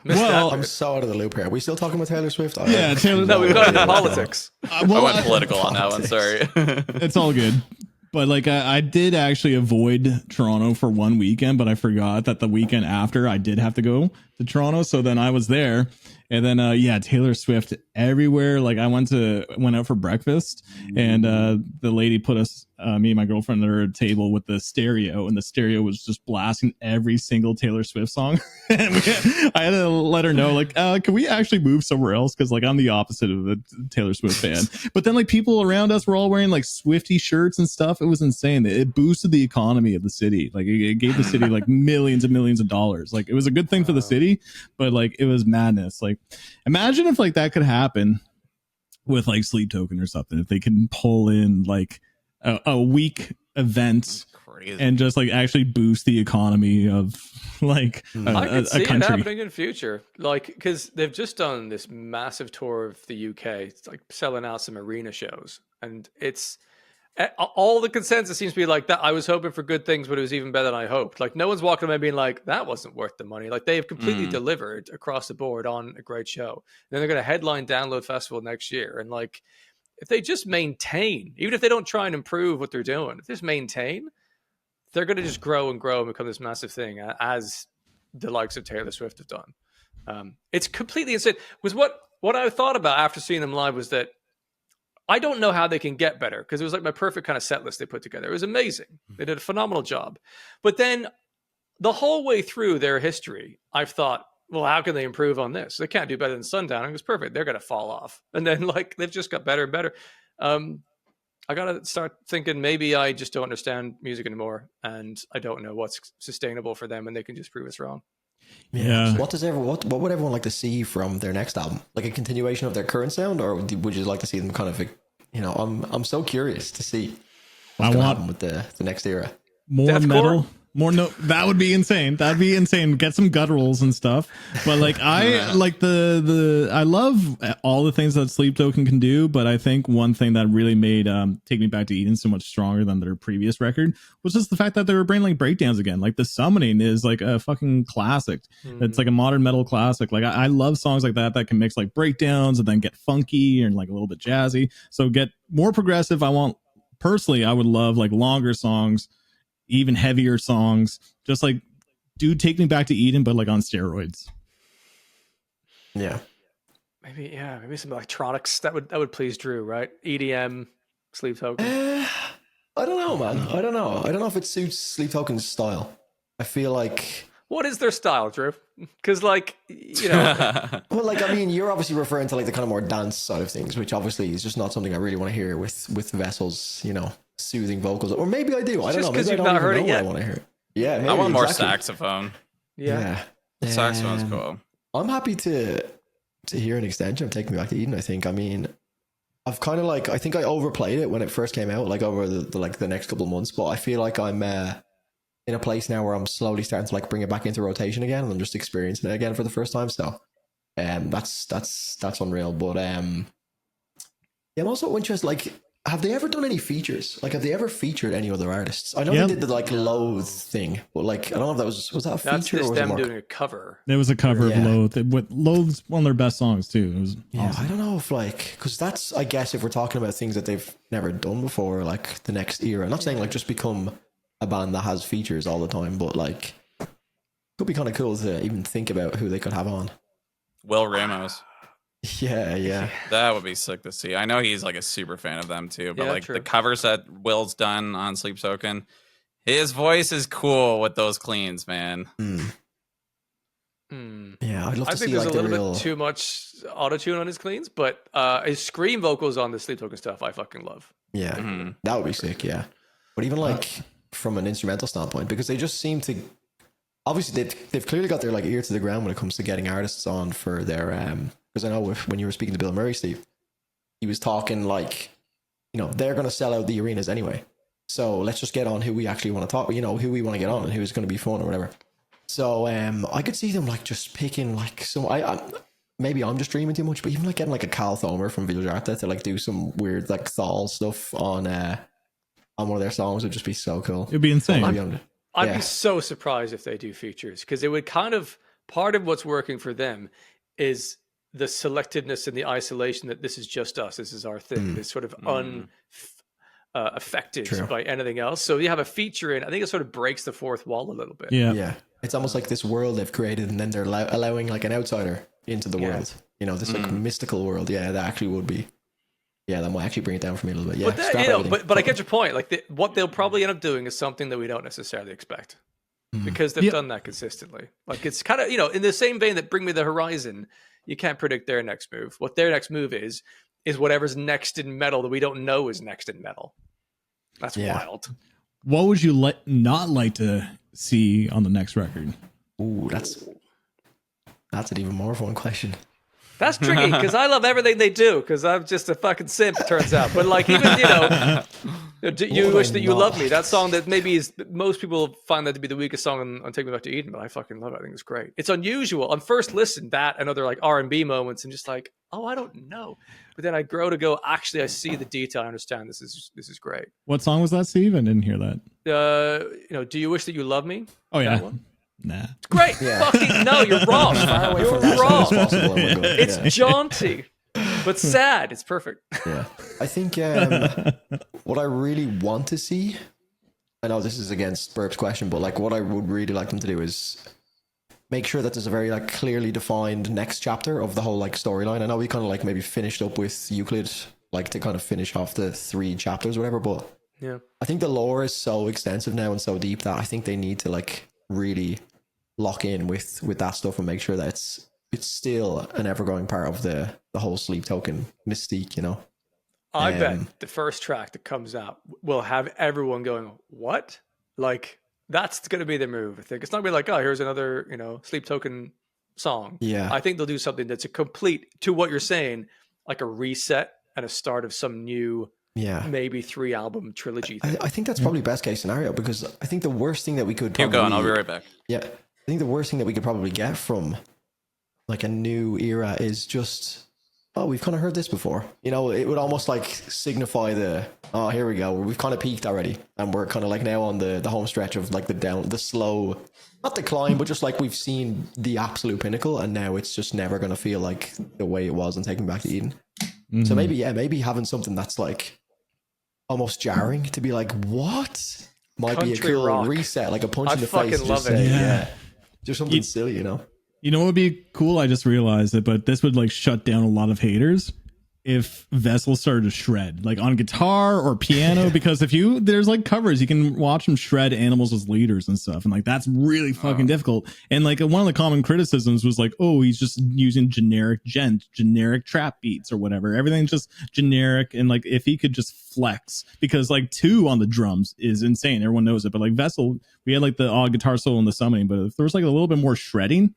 Well, I'm so out of the loop here. Are we still talking about Taylor Swift? yeah, Taylor. No, we've got into politics. I went political on that one. Sorry. It's all good. But like I did actually avoid Toronto for one weekend, but I forgot that the weekend after I did have to go to Toronto. So then I was there, and then Taylor Swift everywhere. Like I went out for breakfast, and the lady put us me and my girlfriend at her table with the stereo, and the stereo was just blasting every single Taylor Swift song. And I had to let her know, like, can we actually move somewhere else? Because like I'm the opposite of the Taylor Swift fan. But then like people around us were all wearing like Swiftie shirts and stuff. It was insane. It boosted the economy of the city. Like it gave the city like millions and millions of dollars. Like it was a good thing for the city, but like it was madness. Like imagine if like that could happen with like Sleep Token or something. If they can pull in like a week event Crazy. and just like actually boost the economy of like I could see a it country. happening in future, like because they've just done this massive tour of the UK. It's like selling out some arena shows, and it's all the consensus seems to be like that. I was hoping for good things, but it was even better than I hoped. Like no one's walking away being like that wasn't worth the money. Like they have completely delivered across the board on a great show. And then they're going to headline Download Festival next year, and like if they just maintain, even if they don't try and improve what they're doing, if they just maintain, they're going to just grow and grow and become this massive thing, as the likes of Taylor Swift have done. It's completely insane. Was what I thought about after seeing them live was that I don't know how they can get better, because it was like my perfect kind of set list they put together. It was amazing. They did a phenomenal job. But then the whole way through their history, I've thought, well, how can they improve on this? They can't do better than Sundown. It was perfect. They're going to fall off. And then like they've just got better and better. I got to start thinking maybe I just don't understand music anymore, and I don't know what's sustainable for them, and they can just prove us wrong. Yeah. So what would everyone like to see from their next album? Like a continuation of their current sound, or would you like to see them kind of, I'm so curious to see. what's I going to want happen with the next era. more Deathcore? metal. More no, that would be insane. That'd be insane. Get some gutturals and stuff. But like I like the I love all the things that Sleep Token can do. But I think one thing that really made Take Me Back to Eden so much stronger than their previous record was just the fact that they were bringing like breakdowns again. Like the Summoning is like a fucking classic. It's like a modern metal classic. Like I love songs like that can mix like breakdowns and then get funky and like a little bit jazzy. So get more progressive. I would love like longer songs, even heavier songs, just like do Take Me Back to Eden, but like on steroids. Yeah. Maybe some electronics that would please Drew, right? EDM, Sleep Token. I don't know, man. I don't know if it suits Sleep Token's style. I feel like... What is their style, Drew? Because, like, you know... Well, like, I mean, you're obviously referring to, like, the kind of more dance side of things, which obviously is just not something I really want to hear with Vessel's, you know, soothing vocals. Or maybe I do. I don't know. Because Maybe you've I don't not even heard know it what yet. I want to hear. Yeah, maybe, I want more exactly. saxophone. Yeah. Saxophone's cool. I'm happy to hear an extension of Take Me Back to Eden, I think. I mean, I've kind of like, I think I overplayed it when it first came out, like over the next couple of months, but I feel like I'm in a place now where I'm slowly starting to like bring it back into rotation again, and I'm just experiencing it again for the first time. So that's unreal. But yeah, I'm also interested, like, have they ever done any features? Like, have they ever featured any other artists? I know they did the like Loathe thing, but like, I don't know if that was that a feature That's or just was it them more... doing a cover. There was a cover Yeah. of Loathe. Loathe's one of their best songs too. It was Yeah, awesome. I don't know if like, because that's, I guess, if we're talking about things that they've never done before, like the next era. I'm not saying like just become a band that has features all the time, but like, could be kind of cool to even think about who they could have on. Will Ramos. Yeah. That would be sick to see. I know he's like a super fan of them too, but Yeah, like true. the covers that Will's done on Sleep Token, his voice is cool with those cleans, man. Yeah, I'd love to I think see there's like a the little real... bit too much auto-tune on his cleans, but his scream vocals on the Sleep Token stuff I fucking love. Yeah, that would be sick, yeah. But even like from an instrumental standpoint, because they just seem to... Obviously, they've clearly got their like ear to the ground when it comes to getting artists on for their... Because I know when you were speaking to Bill Murray, Steve, he was talking like, you know, they're going to sell out the arenas anyway. So let's just get on who we actually want to talk, you know, who we want to get on and who's going to be fun or whatever. So I could see them like just picking like some... maybe I'm just dreaming too much, but even like getting like a Cal Thomer from Village Arta to like do some weird like Thal stuff on one of their songs would just be so cool. It'd be insane. I'd be so surprised if they do features, because it would kind of... Part of what's working for them is the selectiveness and the isolation that this is just us. This is our thing. This sort of unaffected by anything else. So you have a feature in, I think it sort of breaks the fourth wall a little bit. Yeah. It's almost like this world they've created, and then they're allowing like an outsider into the world. You know, this like mystical world. Yeah, that actually would be... Yeah, that might actually bring it down for me a little bit. Yeah, But, that, you know, but I get your point. Like what they'll probably end up doing is something that we don't necessarily expect, because they've done that consistently. Like it's kind of, you know, in the same vein that Bring Me the Horizon, you can't predict their next move. What their next move is whatever's next in metal that we don't know is next in metal. That's wild. What would you not like to see on the next record? Ooh, that's an even more fun question. That's tricky, because I love everything they do, because I'm just a fucking simp, it turns out. But like, even, you know, You Wish That You Love Me, that song that maybe is, most people find that to be the weakest song on Take Me Back to Eden, but I fucking love it. I think it's great. It's unusual. On first listen, that and other like R&B moments, and just like, oh, I don't know. But then I grow to go, actually, I see the detail. I understand this is great. What song was that, Steve? I didn't hear that. You know, Do You Wish That You Love Me? Oh, yeah. That one? Nah. It's great. Fucking no, you're wrong. You're wrong. It's jaunty, but sad. It's perfect. Yeah. I think what I really want to see, I know this is against Burp's question, but like what I would really like them to do is make sure that there's a very like clearly defined next chapter of the whole like storyline. I know we kind of like maybe finished up with Euclid, like to kind of finish off the 3 chapters or whatever, but yeah, I think the lore is so extensive now and so deep that I think they need to like really lock in with that stuff and make sure that it's still an ever-growing part of the whole Sleep Token mystique, you know. I bet the first track that comes out will have everyone going, what? Like, that's going to be the move, I think. It's not going to be like, oh, here's another, you know, Sleep Token song. Yeah. I think they'll do something that's a complete, to what you're saying, like a reset and a start of some new Yeah. maybe 3 album trilogy thing. I think that's probably best case scenario, because I think the worst thing that we could Keep probably, going. I'll be right back. Yeah, I think the worst thing that we could probably get from like a new era is just, oh, we've kind of heard this before. You know, it would almost like signify the, oh, here we go, we've kind of peaked already, and we're kind of like now on the home stretch of like the slow, not decline, but just like we've seen the absolute pinnacle, and now it's just never going to feel like the way it was in Taking Back to Eden. So maybe having something that's like almost jarring to be like, what? Might be a Country cool rock. reset, like a punch in the fucking face. love Just it. say, Yeah. just something silly, you know? You know what would be cool? I just realized it, but this would like shut down a lot of haters if Vessel started to shred, like on guitar or piano, because there's like covers, you can watch them shred Animals as Leaders and stuff, and like that's really fucking difficult. And like one of the common criticisms was like, oh, he's just using generic trap beats or whatever. Everything's just generic, and like if he could just flex, because like 2 on the drums is insane, everyone knows it, but like Vessel, we had like the odd guitar solo in the summoning, but if there was like a little bit more shredding,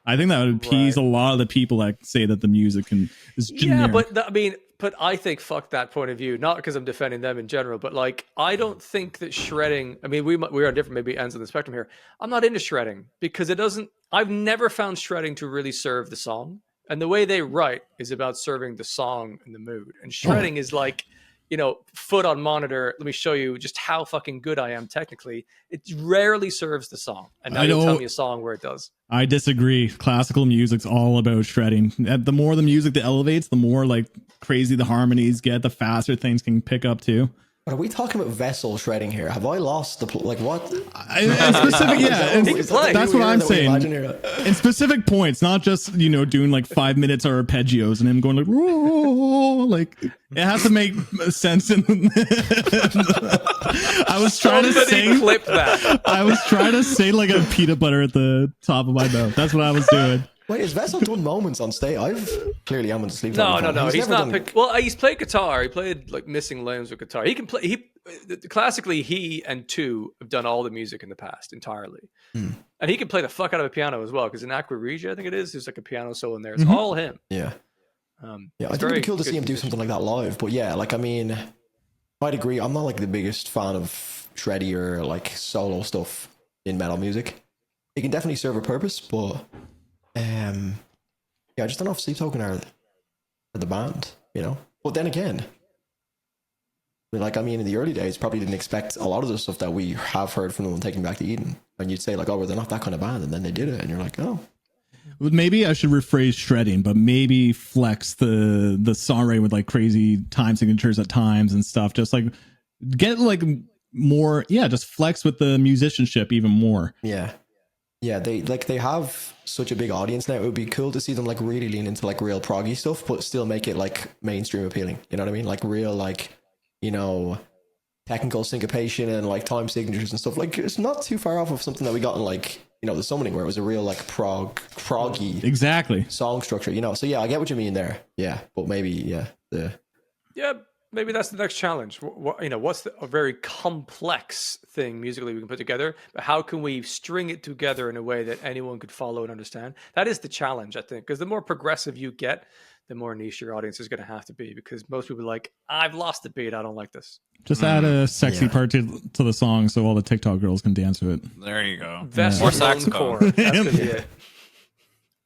I think that would appease a lot of the people that say that the music is generic. Yeah, but I think fuck that point of view. Not because I'm defending them in general, but like I don't think that shredding. I mean, we are on different maybe ends of the spectrum here. I'm not into shredding because it doesn't. I've never found shredding to really serve the song, and the way they write is about serving the song and the mood. And shredding is like, you know, foot on monitor. Let me show you just how fucking good I am technically. It rarely serves the song, and now you'll tell me a song where it does. I disagree. Classical music's all about shredding. The more the music that elevates, the more like crazy the harmonies get, the faster things can pick up too. Are we talking about Vessel shredding here? Have I lost the like what? In specific, yeah. That's what I'm saying. In specific points, not just, you know, doing like 5 minutes arpeggios and him going like, whoa, like it has to make sense. I was trying to say, clip that. I was trying to say like a peanut butter at the top of my mouth. That's what I was doing. Wait, has Vessel done moments on stage? I've clearly I'm to sleep. No. He's not. Well, he's played guitar. He played like Missing Limbs with guitar. He can play. Classically, he and 2 have done all the music in the past entirely, and he can play the fuck out of a piano as well. Because in Aqua Regia, I think it is, there's like a piano solo in there. It's all him. Yeah. I think it'd be cool to see him do something like that live. But yeah, like I mean, I'd agree. I'm not like the biggest fan of shreddy or like solo stuff in metal music. It can definitely serve a purpose, but. I just don't know if Sleep Token are the band, you know. But then again, like I mean, in the early days, probably didn't expect a lot of the stuff that we have heard from them Taking Back to Eden. And you'd say like, oh, well, they're not that kind of band, and then they did it, and you're like, oh. Maybe I should rephrase shredding, but maybe flex the songwriting with like crazy time signatures at times and stuff. Just like get like more, just flex with the musicianship even more. Yeah, they have such a big audience now. It would be cool to see them like really lean into like real proggy stuff, but still make it like mainstream appealing. You know what I mean? Like real, like, you know, technical syncopation and like time signatures and stuff. Like it's not too far off of something that we got in like, you know, the Summoning, where it was a real like proggy song structure. You know, so yeah, I get what you mean there. Yeah, but maybe Maybe that's the next challenge. You know, what's a very complex thing musically we can put together, but how can we string it together in a way that anyone could follow and understand? That is the challenge, I think, because the more progressive you get, the more niche your audience is going to have to be, because most people are like, I've lost the beat, I don't like this. Just add a sexy part to the song so all the TikTok girls can dance to it. There you go. More saxophone. That's going to be it.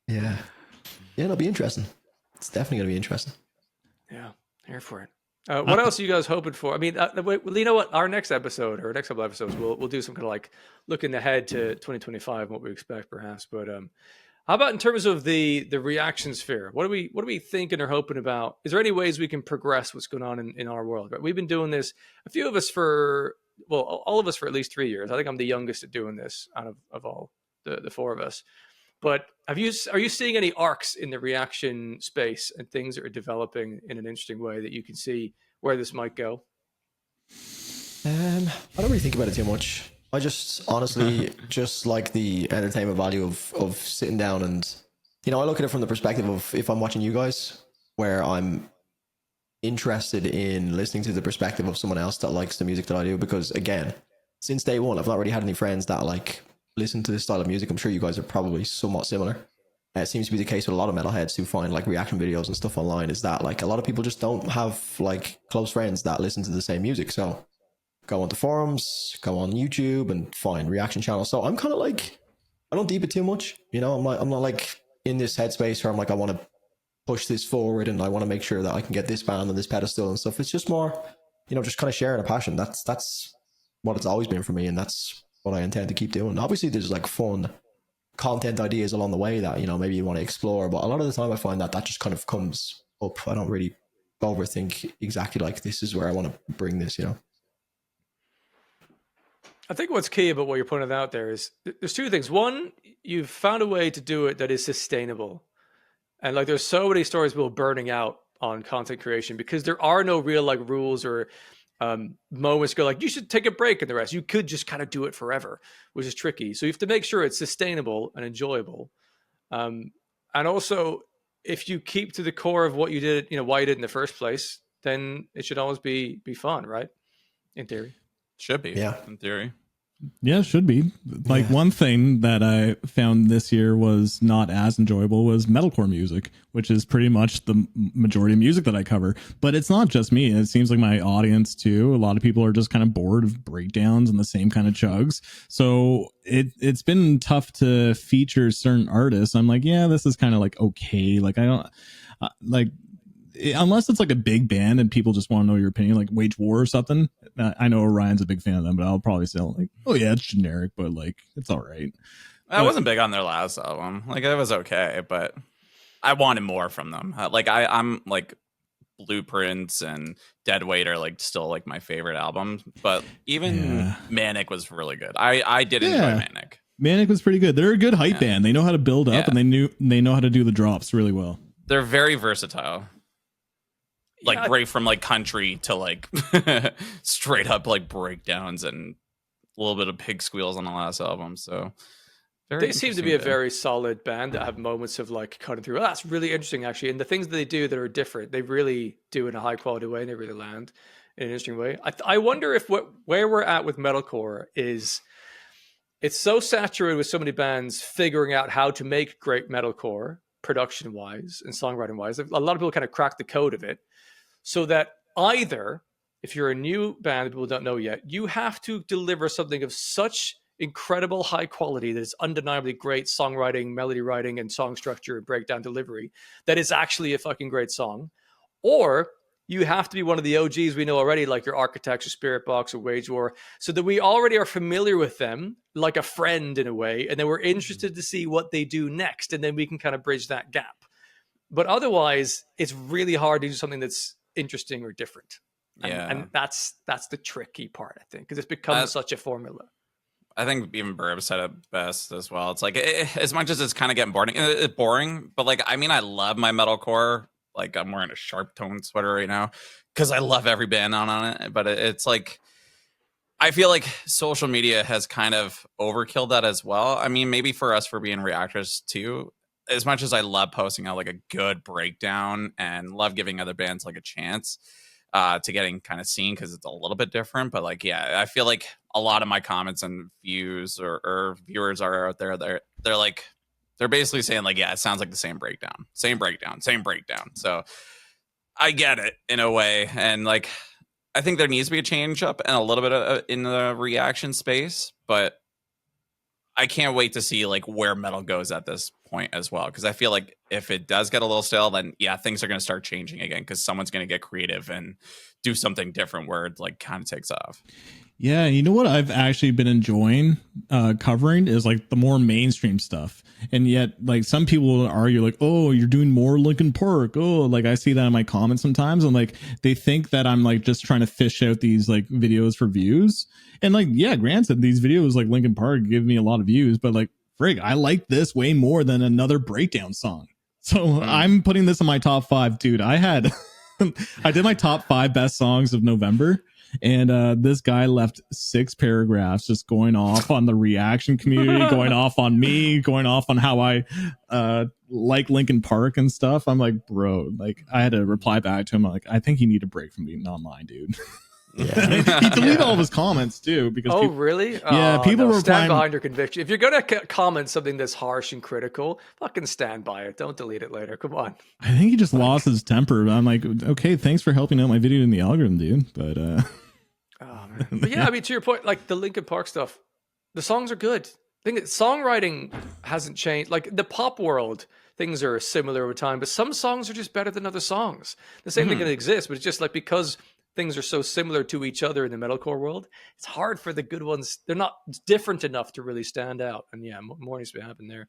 Yeah, it'll be interesting. It's definitely going to be interesting. Yeah, here for it. What else are you guys hoping for? I mean, you know what? Our next episode or next couple episodes, we'll do some kind of like looking ahead to 2025 and what we expect, perhaps. But how about in terms of the reaction sphere? What are we thinking or hoping about? Is there any ways we can progress what's going on in our world? Right? We've been doing this, a few of us all of us for at least 3 years. I think I'm the youngest at doing this out of all the 4 of us. But are you seeing any arcs in the reaction space and things that are developing in an interesting way that you can see where this might go? I don't really think about it too much. I just honestly just like the entertainment value of sitting down and, you know, I look at it from the perspective of if I'm watching you guys, where I'm interested in listening to the perspective of someone else that likes the music that I do, because again, since day one, I've not really had any friends that like listen to this style of music. I'm sure you guys are probably somewhat similar. it seems to be the case with a lot of metalheads who find like reaction videos and stuff online, is that like a lot of people just don't have like close friends that listen to the same music. So go onto forums, go on YouTube and find reaction channels. So I'm kind of like, I don't deep it too much. You know, I'm not like in this headspace where I'm like, I want to push this forward and I want to make sure that I can get this band on this pedestal and stuff. It's just more, you know, just kind of sharing a passion. That's what it's always been for me, and that's what I intend to keep doing. Obviously there's like fun content ideas along the way that, you know, maybe you want to explore, but a lot of the time I find that just kind of comes up. I don't really overthink exactly like this is where I want to bring this, you know. I think what's key about what you're putting out there is there's two things. One, you've found a way to do it that is sustainable. And like there's so many stories about burning out on content creation because there are no real like rules or moments go like, you should take a break and the rest. You could just kind of do it forever, which is tricky. So you have to make sure it's sustainable and enjoyable. And also, if you keep to the core of what you did, you know, why you did in the first place, then it should always be fun, right? In theory. Should be, Yeah. in theory. Yeah, it should be. Like one thing that I found this year was not as enjoyable was metalcore music, which is pretty much the majority of music that I cover. But it's not just me. It seems like my audience too. A lot of people are just kind of bored of breakdowns and the same kind of chugs. So it's been tough to feature certain artists. I'm like, yeah, this is kind of like okay. Like I don't like. Unless it's like a big band and people just want to know your opinion, like Wage War or something. I know Ryan's a big fan of them, but I'll probably say like, oh yeah, it's generic, but like it's all right. I wasn't big on their last album. Like it was okay, but I wanted more from them. Like I'm like Blueprints and Deadweight are like still like my favorite albums, but even Manic was really good. I did enjoy Manic. Manic was pretty good. They're a good hype band. They know how to build up and they know how to do the drops really well. They're very versatile. Like right from like country to like straight up like breakdowns and a little bit of pig squeals on the last album. So they seem to be a very solid band that have moments of like cutting through. Oh, that's really interesting actually. And the things that they do that are different, they really do in a high quality way and they really land in an interesting way. I wonder if where we're at with metalcore is it's so saturated with so many bands figuring out how to make great metalcore production wise and songwriting wise. A lot of people kind of crack the code of it. So that either, if you're a new band that people don't know yet, you have to deliver something of such incredible high quality that it's undeniably great songwriting, melody writing, and song structure and breakdown delivery that is actually a fucking great song. Or you have to be one of the OGs we know already, like your Architects or Spirit Box or Wage War, so that we already are familiar with them, like a friend in a way, and then we're interested to see what they do next, and then we can kind of bridge that gap. But otherwise, it's really hard to do something that's interesting or different. And that's the tricky part, I think, because it's become such a formula. I think even Burb said it best as well. It's like as much as it's kind of getting boring, but like I mean, I love my metalcore. Like I'm wearing a Sharp Tone sweater right now because I love every band on it. But it's like I feel like social media has kind of overkilled that as well. I mean, maybe for us for being reactors too. As much as I love posting out like a good breakdown and love giving other bands like a chance to getting kind of seen because it's a little bit different, but like I feel like a lot of my comments and views or viewers are out there. They're basically saying like, yeah, it sounds like the same breakdown. So I get it in a way, and like I think there needs to be a change up and a little bit of, in the reaction space, but I can't wait to see like where metal goes at this point as well, because I feel like if it does get a little stale, then things are going to start changing again because someone's going to get creative and do something different where it like kind of takes off. Yeah, you know what I've actually been enjoying covering is like the more mainstream stuff. And yet like some people will argue like, oh, you're doing more Linkin Park. Oh, like I see that in my comments sometimes. And like they think that I'm like just trying to fish out these like videos for views. And like, yeah, granted, these videos like Linkin Park give me a lot of views, but like frig, I like this way more than another breakdown song. So I'm putting this in my top 5, dude. I did my top 5 best songs of November. And this guy left 6 paragraphs just going off on the reaction community, going off on me, going off on how I like Linkin Park and stuff. I'm like, bro, like I had to reply back to him. I'm like, I think you need a break from being online, dude. He deleted all of his comments too because Oh, really? Yeah, Oh, people no, were stand replying- behind your conviction. If you're gonna comment something that's harsh and critical, fucking stand by it. Don't delete it later. Come on. I think he just lost his temper. I'm like, okay, thanks for helping out my video in the algorithm, dude. But Oh, man. But yeah, I mean, to your point, like the Linkin Park stuff, the songs are good. I think that songwriting hasn't changed. Like the pop world, things are similar over time, but some songs are just better than other songs. The same thing can exist, but it's just like because things are so similar to each other in the metalcore world, it's hard for the good ones. They're not different enough to really stand out. And yeah, more needs to happen there.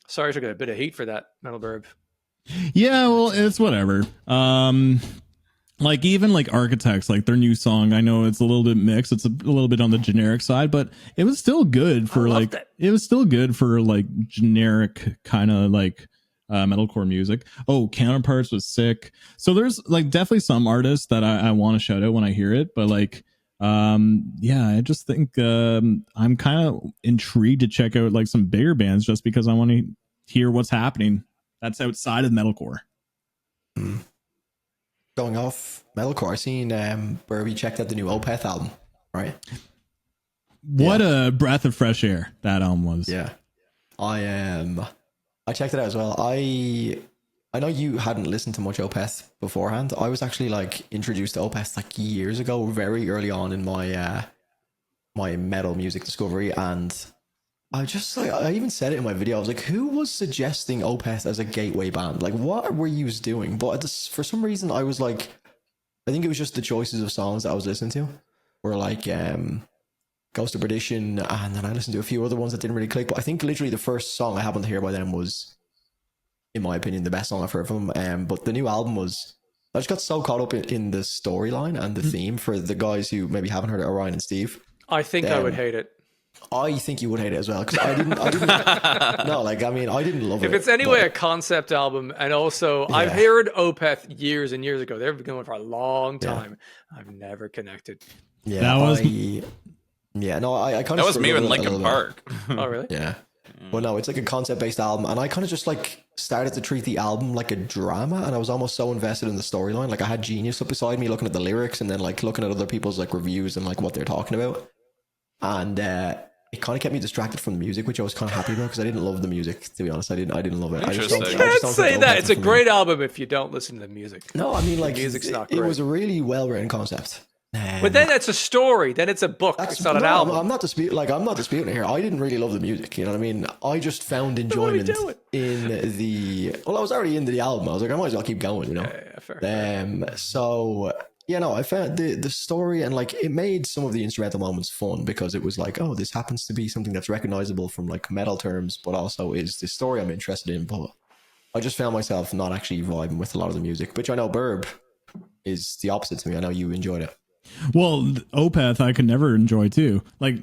Sorry, I took a bit of heat for that, Metal Burb. yeah, well, it's whatever. Like even like Architects, like their new song, I know it's a little bit mixed. It's a little bit on the generic side, but it was still good for like it was still good for like generic kind of like metalcore music. Oh, Counterparts was sick. So there's like definitely some artists that I want to shout out when I hear it, but like yeah, I just think I'm kind of intrigued to check out like some bigger bands just because I want to hear what's happening that's outside of metalcore. Going off metalcore, I seen Burby checked out the new Opeth album, right? What a breath of fresh air that album was. Yeah, I checked it out as well. I know you hadn't listened to much Opeth beforehand. I was actually like introduced to Opeth like years ago, very early on in my my metal music discovery, and I just like I even said it in my video. I was like, who was suggesting Opeth as a gateway band? Like, what were you doing? But for some reason, I was like, I think it was just the choices of songs that I was listening to were like Ghost of Perdition, and then I listened to a few other ones that didn't really click. But I think literally the first song I happened to hear by them was, in my opinion, the best song I've heard from them. But the new album was, I just got so caught up in the storyline and the theme. For the guys who maybe haven't heard it, Orion and Steve, I think I would hate it. I think you would hate it as well, because I didn't no, like, I mean, I didn't love it. If it's anyway a concept album, and also I've heard Opeth years and years ago. They've been going for a long time. I've never connected. Yeah, That was I kind of That was me with Linkin Park. Oh, really? Yeah. Well, no, it's like a concept-based album, and I kind of just like started to treat the album like a drama, and I was almost so invested in the storyline. Like I had Genius up beside me looking at the lyrics, and then like looking at other people's like reviews and like what they're talking about, and it kind of kept me distracted from the music, which I was kind of happy about because I didn't love the music. To be honest, I didn't love it. I just don't, Interesting. I You just can't don't say think that. Opeth It's a is for me. great album if you don't listen to the music. No, I mean like music's not it great. was a really well-written concept. But then it's a story. Then it's a book. It's not an album. I'm not disputing. Like I'm not disputing it here. I didn't really love the music. You know what I mean? I just found enjoyment in the. Well, I was already into the album. I was like, I might as well keep going. You know. Yeah, fair. So yeah, no, I found the story, and like it made some of the instrumental moments fun because it was like, oh, this happens to be something that's recognizable from like metal terms, but also is the story I'm interested in. But I just found myself not actually vibing with a lot of the music, which I know Burb is the opposite to me. I know you enjoyed it. Well, Opeth I could never enjoy too. Like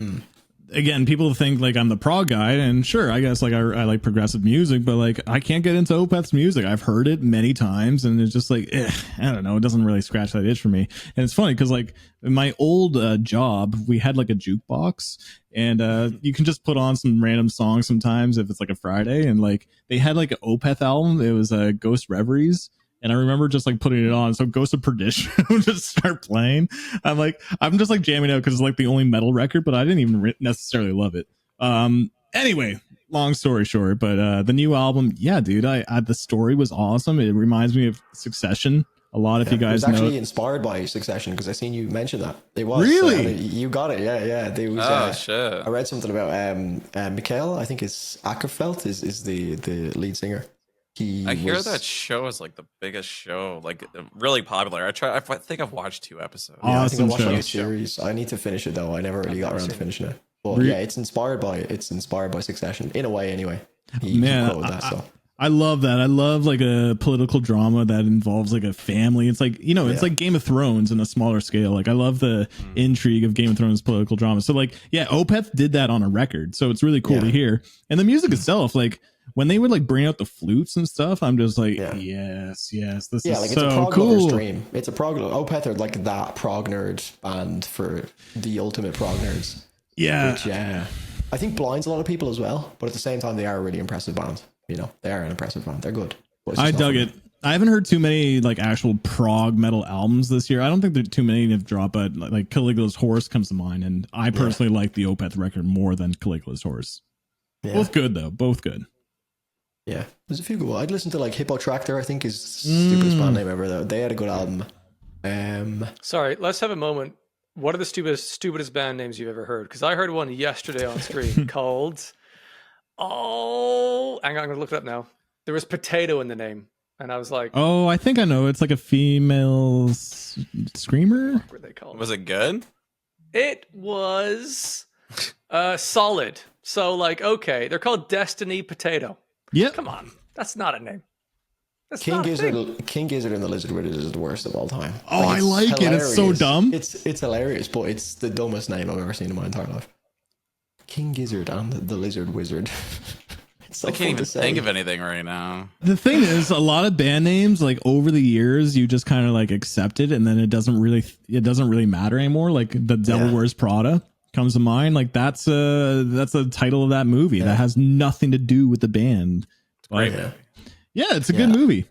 again, people think like I'm the prog guy, and sure, I guess like I like progressive music, but like I can't get into Opeth's music. I've heard it many times, and it's just like I don't know. It doesn't really scratch that itch for me. And it's funny because like in my old job, we had like a jukebox, and you can just put on some random songs sometimes if it's like a Friday, and like they had like an Opeth album. It was Ghost Reveries. And I remember just like putting it on. So Ghost of Perdition would just start playing. I'm just like jamming out because it's like the only metal record, but I didn't even necessarily love it. Anyway, long story short, but the new album, yeah, dude, the story was awesome. It reminds me of Succession a lot. If you guys know, it was actually inspired by Succession because I seen you mention that. It was really you got it. Yeah. There was, shit. I read something about Mikhail. I think it's Ackerfeld is the lead singer. I hear that show is like the biggest show, like really popular. I think I've watched 2 episodes. Yeah, I think I watched show. the series. I need to finish it though. I never really got around to finishing it. But yeah, it's inspired by Succession in a way. Anyway, I love that. I love like a political drama that involves like a family. It's like, you know, it's like Game of Thrones in a smaller scale. Like I love the intrigue of Game of Thrones political drama. So like, yeah, Opeth did that on a record. So it's really cool to hear. And the music itself, like when they would like bring out the flutes and stuff, I'm just like, yes, this is like so it's a prog cool. lover's dream. It's a prog. Opeth are like that prog nerd band for the ultimate prog nerds. Yeah. Which, I think blinds a lot of people as well, but at the same time, they are a really impressive band. You know, they are an impressive band. They're good. I dug it. I haven't heard too many like actual prog metal albums this year. I don't think there too many have dropped, but like Caligula's Horse comes to mind, and I personally like the Opeth record more than Caligula's Horse. Yeah. Both good though, both good. Yeah, there's a few good ones. I'd listen to like Hippo Tractor, I think is stupidest band name ever though. They had a good album. Sorry, let's have a moment. What are the stupidest band names you've ever heard? Because I heard one yesterday on stream called hang on, I'm gonna look it up now. There was potato in the name, and I was like, Oh, I think I know. It's like a female screamer. what were they called? Was it good? It was solid. So like, okay, they're called Destiny Potato. Yep. Come on, that's not a name. That's King not a thing. Gizzard and the Lizard Wizard is the worst of all time. Oh, I it's like it. It's so hilarious. dumb. It's hilarious, but it's the dumbest name I've ever seen in my entire life. King Gizzard and the Lizard Wizard. It's so I fun can't even to say. think of anything right now. The thing is, a lot of band names, like over the years, you just kind of like accept it, and then it doesn't really matter anymore. Like the Devil Wears Prada comes to mind. Like that's a title of that movie that has nothing to do with the band. Great But, movie. yeah, it's a good movie.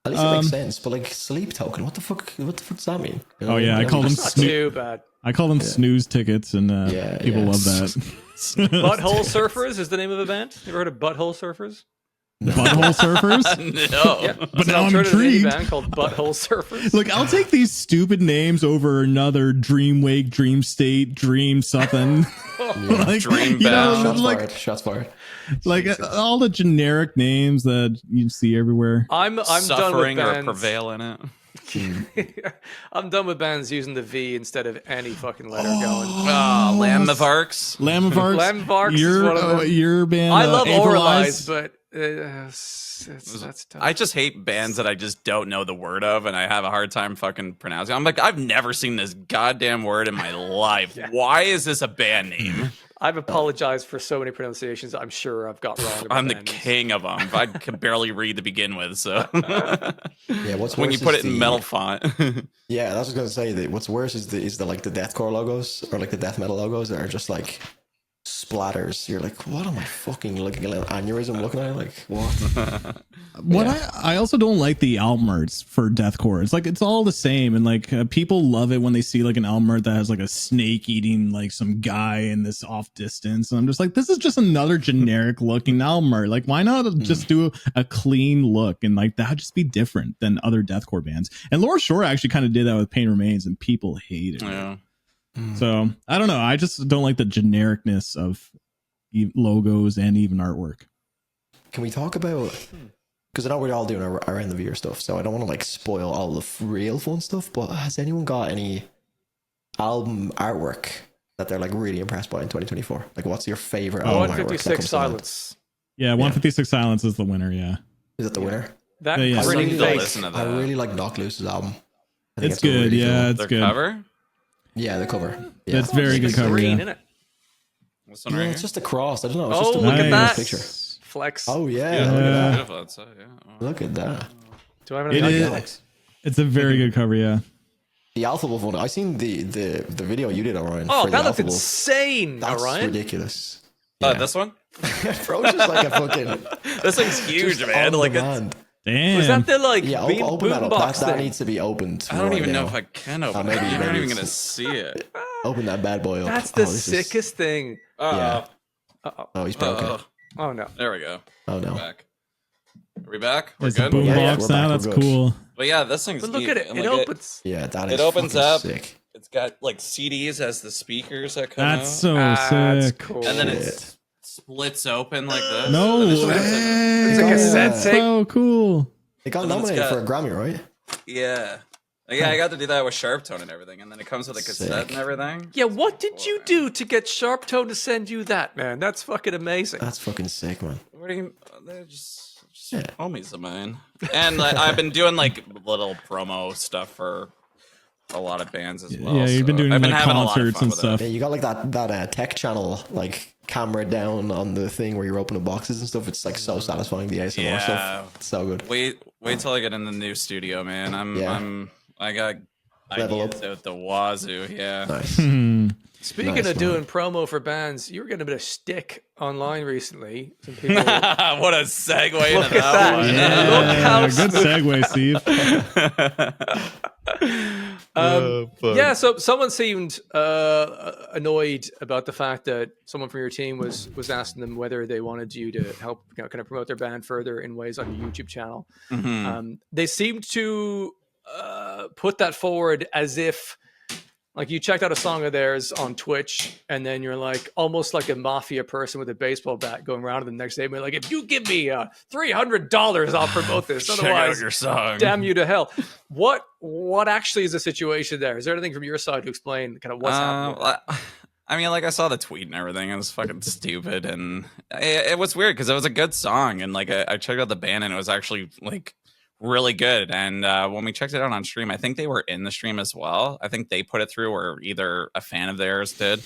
At least it makes sense. But like Sleep Token, what the fuck does that mean? You know, Oh yeah, I call them It's not too bad. snooze tickets, and people love that. Butthole Surfers is the name of a band. You ever heard of Butthole Surfers? Butthole Surfers. No. Yeah, But now I'm alternative indie intrigued. band called Butthole Surfers. Look, I'll take these stupid names over another Dream Wake, Dream State, Dream something. Like, Dream you know, Bound. like, Shots fired. like all the generic names that you see everywhere. I'm done with Suffering or bands. prevail in it. I'm done with bands using the V instead of any fucking letter going. Oh, Lamb of Arcs. Lamb of Arcs. Lamb of Arcs is one of them. Your band. I love April Oralize, Eyes. but that's tough. I just hate bands that I just don't know the word of, and I have a hard time fucking pronouncing. I'm like, I've never seen this goddamn word in my life. Why is this a band name? I've apologized for so many pronunciations I'm sure I've got wrong. About I'm the band names. king of them. I can barely read to begin with, so Yeah, what's when worse you put is it in the- metal font. Yeah, that's what I was gonna say. That what's worse is the like the deathcore logos or like the death metal logos that are just like splatters. You're like, what am I fucking looking at? An aneurysm looking at it? Like what? What I also don't like the album arts for deathcore. It's like it's all the same, and like people love it when they see like an album art that has like a snake eating like some guy in this off distance, and I'm just like, this is just another generic looking album art. Like, why not just do a clean look and like that just be different than other deathcore bands? And Laura Shore actually kind of did that with Pain Remains, and people hated it. Yeah. So I don't know. I just don't like the genericness of logos and even artwork. Can we talk about? Because I know we're all doing our end of year stuff, so I don't want to like spoil all the real fun stuff. But has anyone got any album artwork that they're like really impressed by in 2024? Like, what's your favorite album artwork? that 156 comes to mind? Silence. Yeah, 156 Silence is the winner. Yeah, Is it the winner? That Yeah, yeah. I pretty need to fake. listen to I that. really like Knock Loose's album. I think it's a good. really Yeah, cool- it's Their good. cover? Yeah, the cover. Yeah. It's very good It's cover. green, Yeah. isn't it? This one Yeah, right it's here? just a cross. I don't know. It's Oh, just a look at really that. nice picture. Flex. Oh yeah, Yeah, look at that. beautiful. That's it, yeah. Oh. Look at that. Do I have It any is. Alex? It's a very good cover. Yeah. The Alpha Wolf one. I seen the video you did, Orion. Oh, for the that looked Alpha Wolf. insane, That's Orion. ridiculous. This one? Bro's just like a fucking This thing's huge, just man. on Like, it's, demand. Damn. Was that the like Yeah, beam open that up. boombox That thing? needs to be opened. I don't right even know now. if I can open maybe- it. You're not maybe even it's- going to see it. Open that bad boy up. That's the this is- sickest thing. Yeah. Uh-oh. Oh, he's broken. Uh, Oh no. there we go. Oh We're no. back. Are we back? We're It's a good? boombox Yeah, now. we're back, That's we're good. cool. But yeah, this thing's But look neat. at it. And, It like, opens. Yeah, that is It opens fucking up. sick. It's got like CDs as the speakers that come That's out. so That's sick. cool. And then Shit. it splits open like this. No And it's just- way. It's a cassette Yeah. tape. So cool. It got And then it's nominated for a got- Grammy, right? Yeah. Yeah, I got to do that with Sharptone and everything. And then it comes with a cassette Sick. and everything. Yeah, what did you do to get Sharptone to send you that, man? That's fucking amazing. That's fucking sick, man. What do you? They're just Yeah. homies of mine. And I've been doing like little promo stuff for a lot of bands as well. Yeah, you've been so doing I've been like having a lot of concerts fun and with it. stuff. Yeah, you got like that tech channel like camera down on the thing where you're opening boxes and stuff. It's like so satisfying, the ASMR Yeah. stuff. It's so good. Wait till I get in the new studio, man. Yeah. I got Level Ideas up. out the wazoo. Yeah. Nice. Speaking Nice, of man. doing promo for bands, you were getting a bit of stick online recently. Some people What a segue look into at that that. one. Look how Yeah, good smooth. segue, Steve. Yeah, so someone seemed annoyed about the fact that someone from your team was asking them whether they wanted you to help, kind of promote their band further in ways on your YouTube channel. They seemed to put that forward as if, like, you checked out a song of theirs on Twitch, and then you're like almost like a mafia person with a baseball bat going around to them the next day, and like, if you give me $300, I'll promote this. Check out Otherwise, your song. damn you to hell. What actually is the situation there? Is there anything from your side to explain kind of what's happening? I mean, like, I saw the tweet and everything. It was fucking stupid, and it was weird because it was a good song, and like I checked out the band, and it was actually like really good. And when we checked it out on stream, I think they were in the stream as well. I think they put it through, or either a fan of theirs did.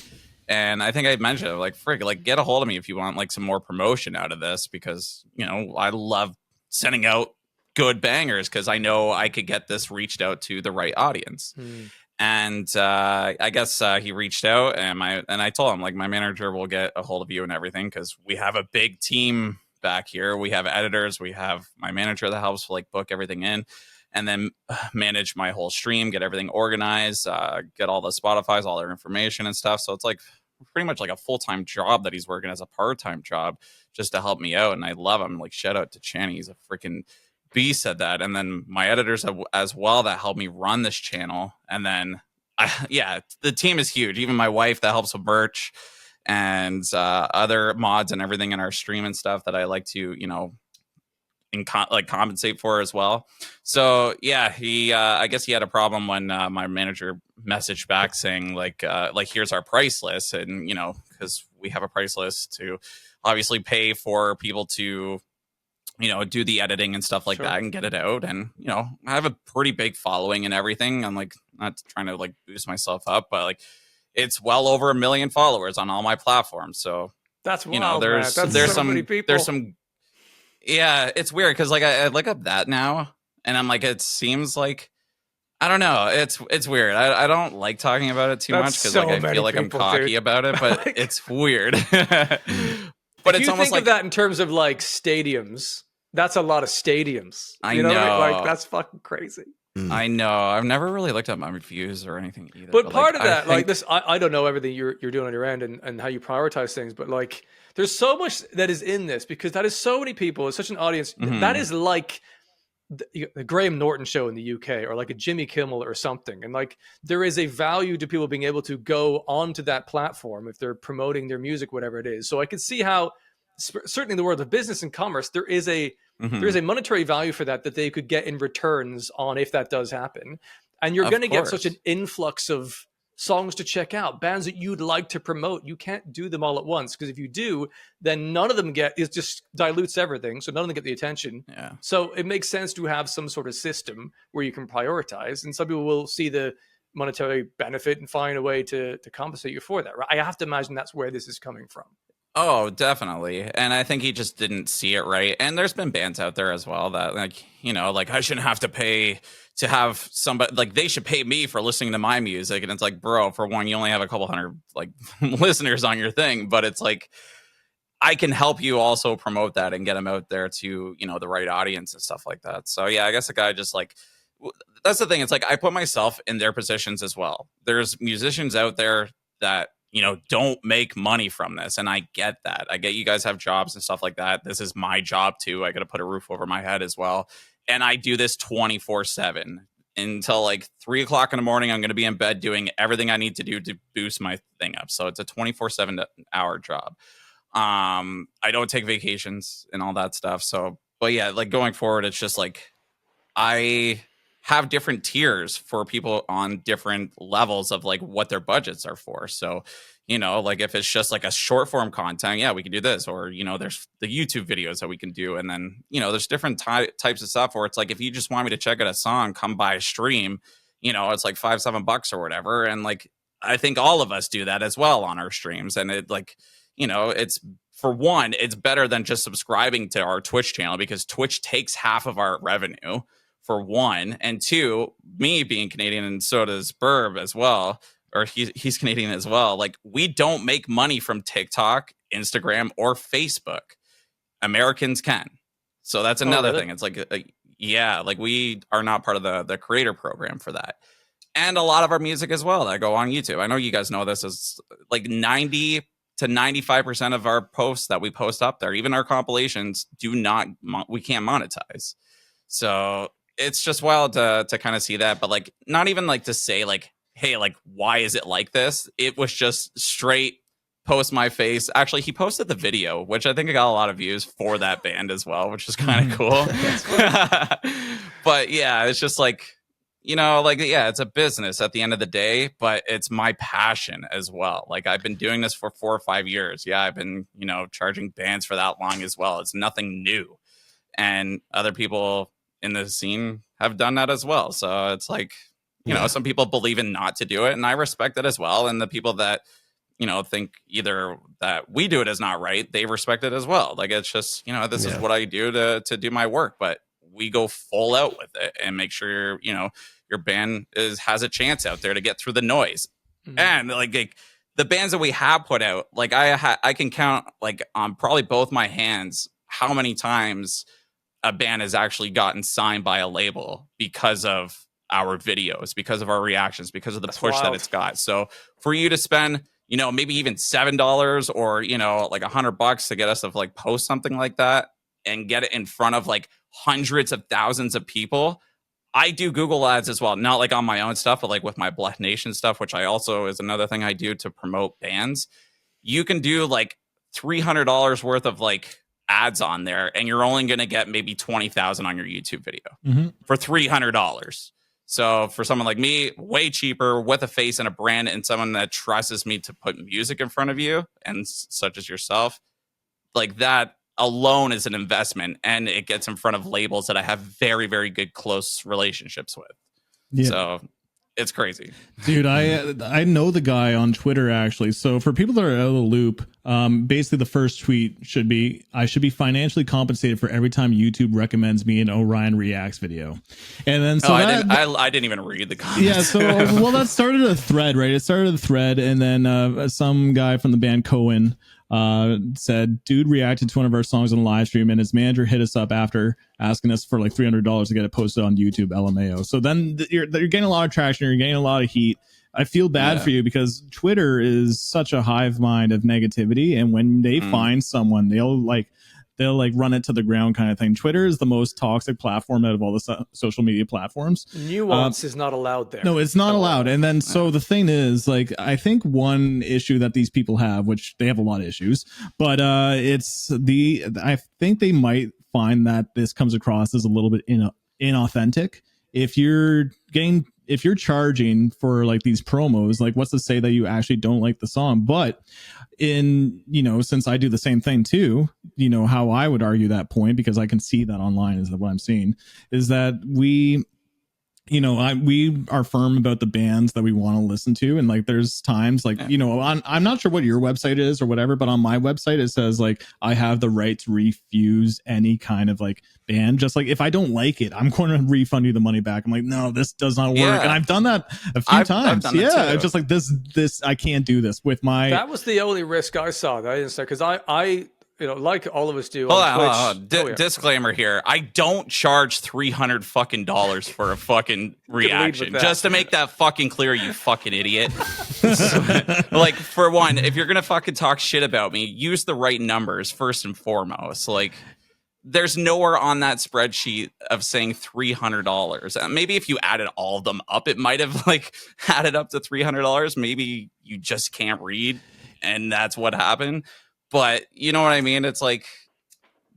And I think I mentioned, like, frig, like, get a hold of me if you want like some more promotion out of this, because I love sending out good bangers because I know I could get this reached out to the right audience. And I guess he reached out, and I told him, like, my manager will get a hold of you and everything, because we have a big team back here. We have editors, we have my manager that helps like book everything in, and then manage my whole stream, get everything organized, get all the Spotify's, all their information and stuff. So it's like pretty much like a full-time job that he's working as a part-time job just to help me out. And I love him. Like, shout out to Channy, he's a freaking beast at that. And then my editors as well that help me run this channel. And then the team is huge. Even my wife that helps with merch and other mods and everything in our stream and stuff that I like to, compensate for as well. So yeah, he I guess he had a problem when my manager messaged back saying like here's our price list, and because we have a price list to obviously pay for people to do the editing and stuff like that and get it out. And I have a pretty big following and everything. I'm like not trying to like boost myself up, but like it's well over 1 million followers on all my platforms. So That's wild, there's so many people. There's some, yeah, it's weird because like I look up that now, and I'm like, it seems like, I don't know, it's weird. I don't like talking about it too much because so like I feel like I'm cocky about it, but Like, it's weird. But it's you almost think like of that in terms of like stadiums. That's a lot of stadiums. I What I mean? know. Like, that's fucking crazy. I know. I've never really looked at my reviews or anything either. But part like, of that, I like this, I don't know everything you're doing on your end and how you prioritize things, but like there's so much that is in this because that is so many people. It's such an audience. That is like the Graham Norton show in the UK, or like a Jimmy Kimmel or something. And like there is a value to people being able to go onto that platform if they're promoting their music, whatever it is. So I can see how, certainly in the world of business and commerce, there is a monetary value for that they could get in returns on if that does happen. And you're going to get such an influx of songs to check out, bands that you'd like to promote. You can't do them all at once, because if you do, then none of them it just dilutes everything. So none of them get the attention. Yeah. So it makes sense to have some sort of system where you can prioritize, and some people will see the monetary benefit and find a way to compensate you for that. Right? I have to imagine that's where this is coming from. Oh, definitely. And I think he just didn't see it right. And there's been bands out there as well that like, like I shouldn't have to pay to have somebody, like they should pay me for listening to my music. And it's like, bro, for one, you only have a couple hundred like listeners on your thing, but it's like, I can help you also promote that and get them out there to, the right audience and stuff like that. So yeah, I guess the guy just like, that's the thing. It's like, I put myself in their positions as well. There's musicians out there that, don't make money from this. And I get that. I get you guys have jobs and stuff like that. This is my job too. I got to put a roof over my head as well. And I do this 24/7 until like 3 o'clock in the morning. I'm going to be in bed doing everything I need to do to boost my thing up. So it's a 24/7 hour job. I don't take vacations and all that stuff. So, but yeah, like going forward, it's just like, I have different tiers for people on different levels of like what their budgets are for. So, like if it's just like a short form content, yeah, we can do this. Or, there's the YouTube videos that we can do. And then, there's different types of stuff where it's like, if you just want me to check out a song, come by a stream, it's like $5-7 or whatever. And like, I think all of us do that as well on our streams. And it like, it's, for one, it's better than just subscribing to our Twitch channel, because Twitch takes half of our revenue for one, and two, me being Canadian and so does Burb as well, or he's Canadian as well. Like, we don't make money from TikTok, Instagram, or Facebook. Americans can. So that's another thing. It's like, yeah, like we are not part of the creator program for that. And a lot of our music as well that go on YouTube. I know you guys know this is like 90 to 95% of our posts that we post up there, even our compilations, we can't monetize. So it's just wild to kind of see that, but like not even like to say like, hey, like why is it like this? It was just straight post my face. Actually, he posted the video, which I think it got a lot of views for that band as well, which is kind of cool. But yeah, it's just like, you know, like, yeah, it's a business at the end of the day, but it's my passion as well. Like, I've been doing this for 4 or 5 years. Yeah, I've been, you know, charging bands for that long as well. It's nothing new. And other people in the scene have done that as well. So it's like, you know, some people believe in not to do it, and I respect it as well. And the people that, you know, think either that we do it as not right, they respect it as well. Like, it's just, you know, this is what I do to do my work, but we go full out with it and make sure, you know, your band has a chance out there to get through the noise. And like the bands that we have put out, like I can count like on probably both my hands how many times a band has actually gotten signed by a label because of our videos, because of our reactions, because of the push that it's got. So for you to spend, you know, maybe even $7 or, you know, like $100 to get us to like post something like that and get it in front of like hundreds of thousands of people. I do Google ads as well, not like on my own stuff, but like with my Black Nation stuff, which I also is another thing I do to promote bands. You can do like $300 worth of like ads on there, and you're only going to get maybe 20,000 on your YouTube video for $300. So for someone like me, way cheaper with a face and a brand and someone that trusts me to put music in front of you, and such as yourself, like that alone is an investment, and it gets in front of labels that I have very, very good close relationships with. So it's crazy, dude. I know the guy on Twitter actually. So for people that are out of the loop, basically the first tweet should be, I should be financially compensated for every time YouTube recommends me an Orion Reacts video. And then so I didn't even read the comments. Yeah, so well, that started a thread, right? It started a thread, and then some guy from the band Cohen said, dude reacted to one of our songs on a live stream, and his manager hit us up after asking us for like $300 to get it posted on YouTube, LMAO. So then you're getting a lot of traction, you're getting a lot of heat. I feel bad for you because Twitter is such a hive mind of negativity, and when they find someone, they'll run it to the ground kind of thing. Twitter is the most toxic platform out of all the social media platforms. Nuance is not allowed there. No, it's not allowed. And then so the thing is, like, I think one issue that these people have, which they have a lot of issues, but I think they might find that this comes across as a little bit inauthentic. If you're charging for like these promos, like what's to say that you actually don't like the song? But since I do the same thing too, how I would argue that point, because I can see that online is what I'm seeing, is that we are firm about the bands that we want to listen to. And like, there's times like, I'm not sure what your website is or whatever, but on my website, it says like, I have the right to refuse any kind of like band. Just like, if I don't like it, I'm going to refund you the money back. I'm like, no, this does not work. Yeah. And I've done that a few times. Just like this, I can't do this with my. That was the only risk I saw that I didn't say, because I like all of us do. Hold on. Disclaimer here: I don't charge $300 fucking for a fucking reaction. Just to make that fucking clear, you fucking idiot. Like, for one, if you're gonna fucking talk shit about me, use the right numbers first and foremost. Like, there's nowhere on that spreadsheet of saying $300. Maybe if you added all of them up, it might have like added up to $300. Maybe you just can't read, and that's what happened. But you know what I mean? It's like,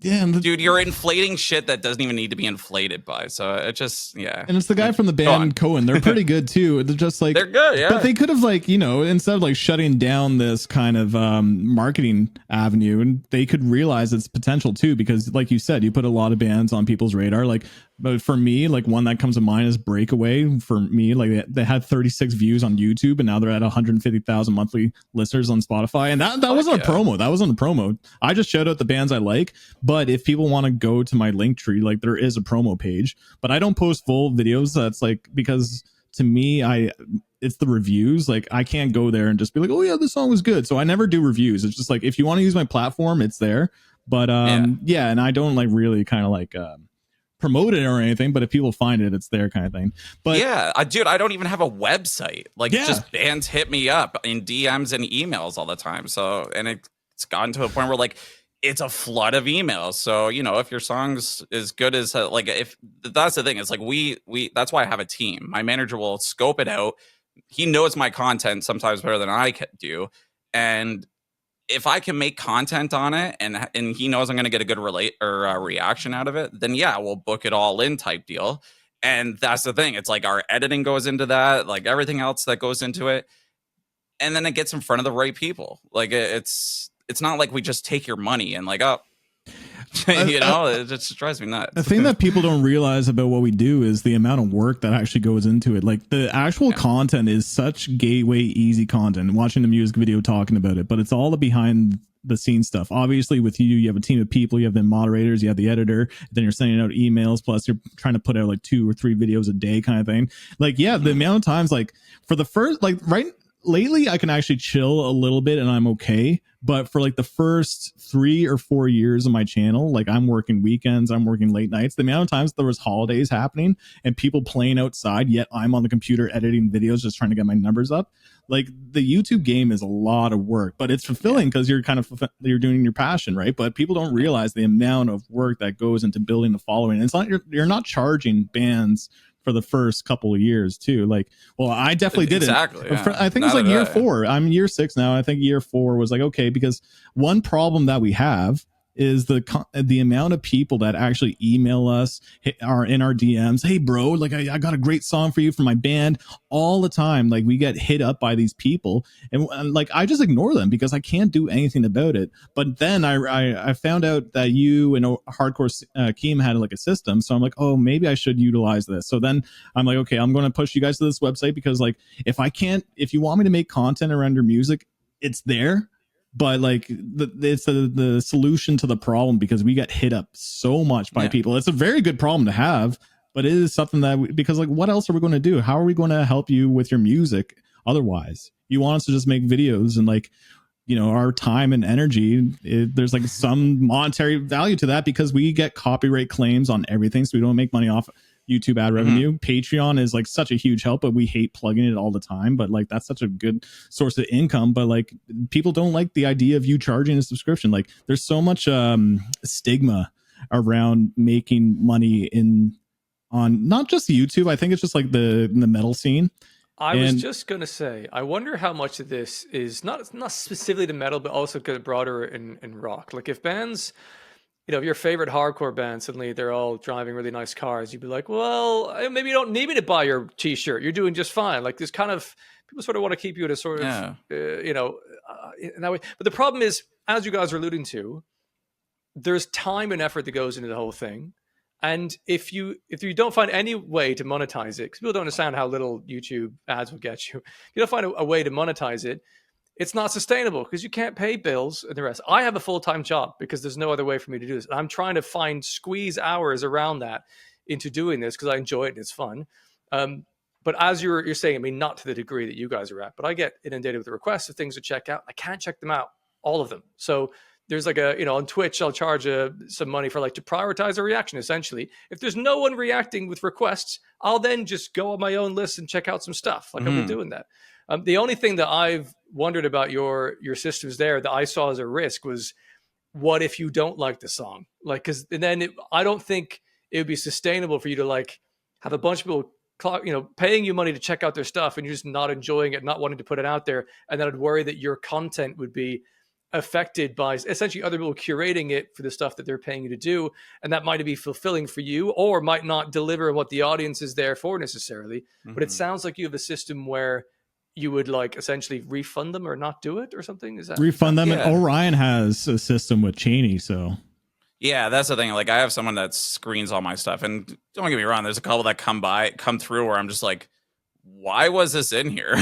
dude, you're inflating shit that doesn't even need to be inflated by. So it just, And it's the guy from the band Cohen. They're pretty good too. They're just like, they're good, yeah. But they could have like, instead of like shutting down this kind of marketing avenue, and they could realize its potential too, because like you said, you put a lot of bands on people's radar. Like But for me, like one that comes to mind is Breakaway. For me, like they had 36 views on YouTube, and now they're at 150,000 monthly listeners on Spotify. And that wasn't a promo. That wasn't a promo. I just showed out the bands I like. But if people want to go to my link tree, like there is a promo page. But I don't post full videos. That's like, because to me, it's the reviews. Like I can't go there and just be like, oh yeah, this song was good. So I never do reviews. It's just like, if you want to use my platform, it's there. But yeah, and I don't like really kind of like promote it or anything, but if people find it, it's their kind of thing. But yeah, dude, I don't even have a website. Like, just bands hit me up in DMs and emails all the time. So, and it's gotten to a point where like it's a flood of emails. So, you know, if your song's as good as like, if that's the thing, it's like we that's why I have a team. My manager will scope it out. He knows my content sometimes better than I can do, and if I can make content on it and he knows I'm going to get a good reaction out of it, then yeah, we'll book it all in type deal. And that's the thing. It's like our editing goes into that, like everything else that goes into it. And then it gets in front of the right people. Like it's not like we just take your money and like, oh, you know, it just drives me nuts. The thing that people don't realize about what we do is the amount of work that actually goes into it. Like the actual content is such gateway easy content, watching the music video, talking about it, but it's all the behind the scenes stuff. Obviously with you have a team of people, you have the moderators, you have the editor, then you're sending out emails, plus you're trying to put out like 2 or 3 videos a day kind of thing. Like, yeah, the amount of times, like for the first, like lately I can actually chill a little bit and I'm okay. But for like the first 3 or 4 years of my channel, like I'm working weekends, I'm working late nights. The amount of times there was holidays happening and people playing outside, yet I'm on the computer editing videos, just trying to get my numbers up. Like the YouTube game is a lot of work, but it's fulfilling because you're you're doing your passion, right? But people don't realize the amount of work that goes into building the following. And it's not, you're not charging bands for the first couple of years too. Like, well, I definitely did exactly, it. I think it's like year 4. I'm year 6 now. I think year 4 was like, okay, because one problem that we have is the amount of people that actually email us, are in our DMs. Hey bro, like I got a great song for you from my band all the time. Like we get hit up by these people and like, I just ignore them because I can't do anything about it. But then I found out that you and Hardcore Keem had like a system. So I'm like, oh, maybe I should utilize this. So then I'm like, okay, I'm going to push you guys to this website because like, if you want me to make content around your music, it's there. But like it's the solution to the problem because we get hit up so much by people. It's a very good problem to have, but it is something that because like what else are we going to do? How are we going to help you with your music otherwise? You want us to just make videos and like, you know, our time and energy, there's like some monetary value to that because we get copyright claims on everything. So we don't make money off YouTube ad revenue. Patreon is like such a huge help, but we hate plugging it all the time. But like that's such a good source of income. But like people don't like the idea of you charging a subscription. Like there's so much stigma around making money on not just YouTube. I think it's just like the metal scene. I was just gonna say, I wonder how much of this is not specifically to metal, but also broader in rock. Like if bands, you know, if your favorite hardcore band, suddenly they're all driving really nice cars, you'd be like, well, maybe you don't need me to buy your t-shirt. You're doing just fine. Like there's kind of, people sort of want to keep you at a sort of, you know, in that way. But the problem is, as you guys are alluding to, there's time and effort that goes into the whole thing. And if you don't find any way to monetize it, because people don't understand how little YouTube ads will get you, if you don't find a way to monetize it, it's not sustainable because you can't pay bills and the rest. I have a full-time job because there's no other way for me to do this. And I'm trying to squeeze hours around that into doing this because I enjoy it and it's fun. But as you're saying, I mean, not to the degree that you guys are at, but I get inundated with the requests of things to check out. I can't check them out, all of them. So there's like on Twitch, I'll charge some money for like to prioritize a reaction, essentially. If there's no one reacting with requests, I'll then just go on my own list and check out some stuff. Like I've been doing that. The only thing that I've wondered about your systems there that I saw as a risk was, what if you don't like the song? Like, because then I don't think it would be sustainable for you to like have a bunch of people, paying you money to check out their stuff and you're just not enjoying it, not wanting to put it out there. And then I'd worry that your content would be affected by essentially other people curating it for the stuff that they're paying you to do. And that might be fulfilling for you or might not deliver what the audience is there for necessarily. But it sounds like you have a system where you would like essentially refund them or not do it or something. Is that refund them? Yeah. And Orion has a system with Cheney. So Yeah, that's the thing. Like, I have someone that screens all my stuff, and don't get me wrong, there's a couple that come through where I'm just like, why was this in here?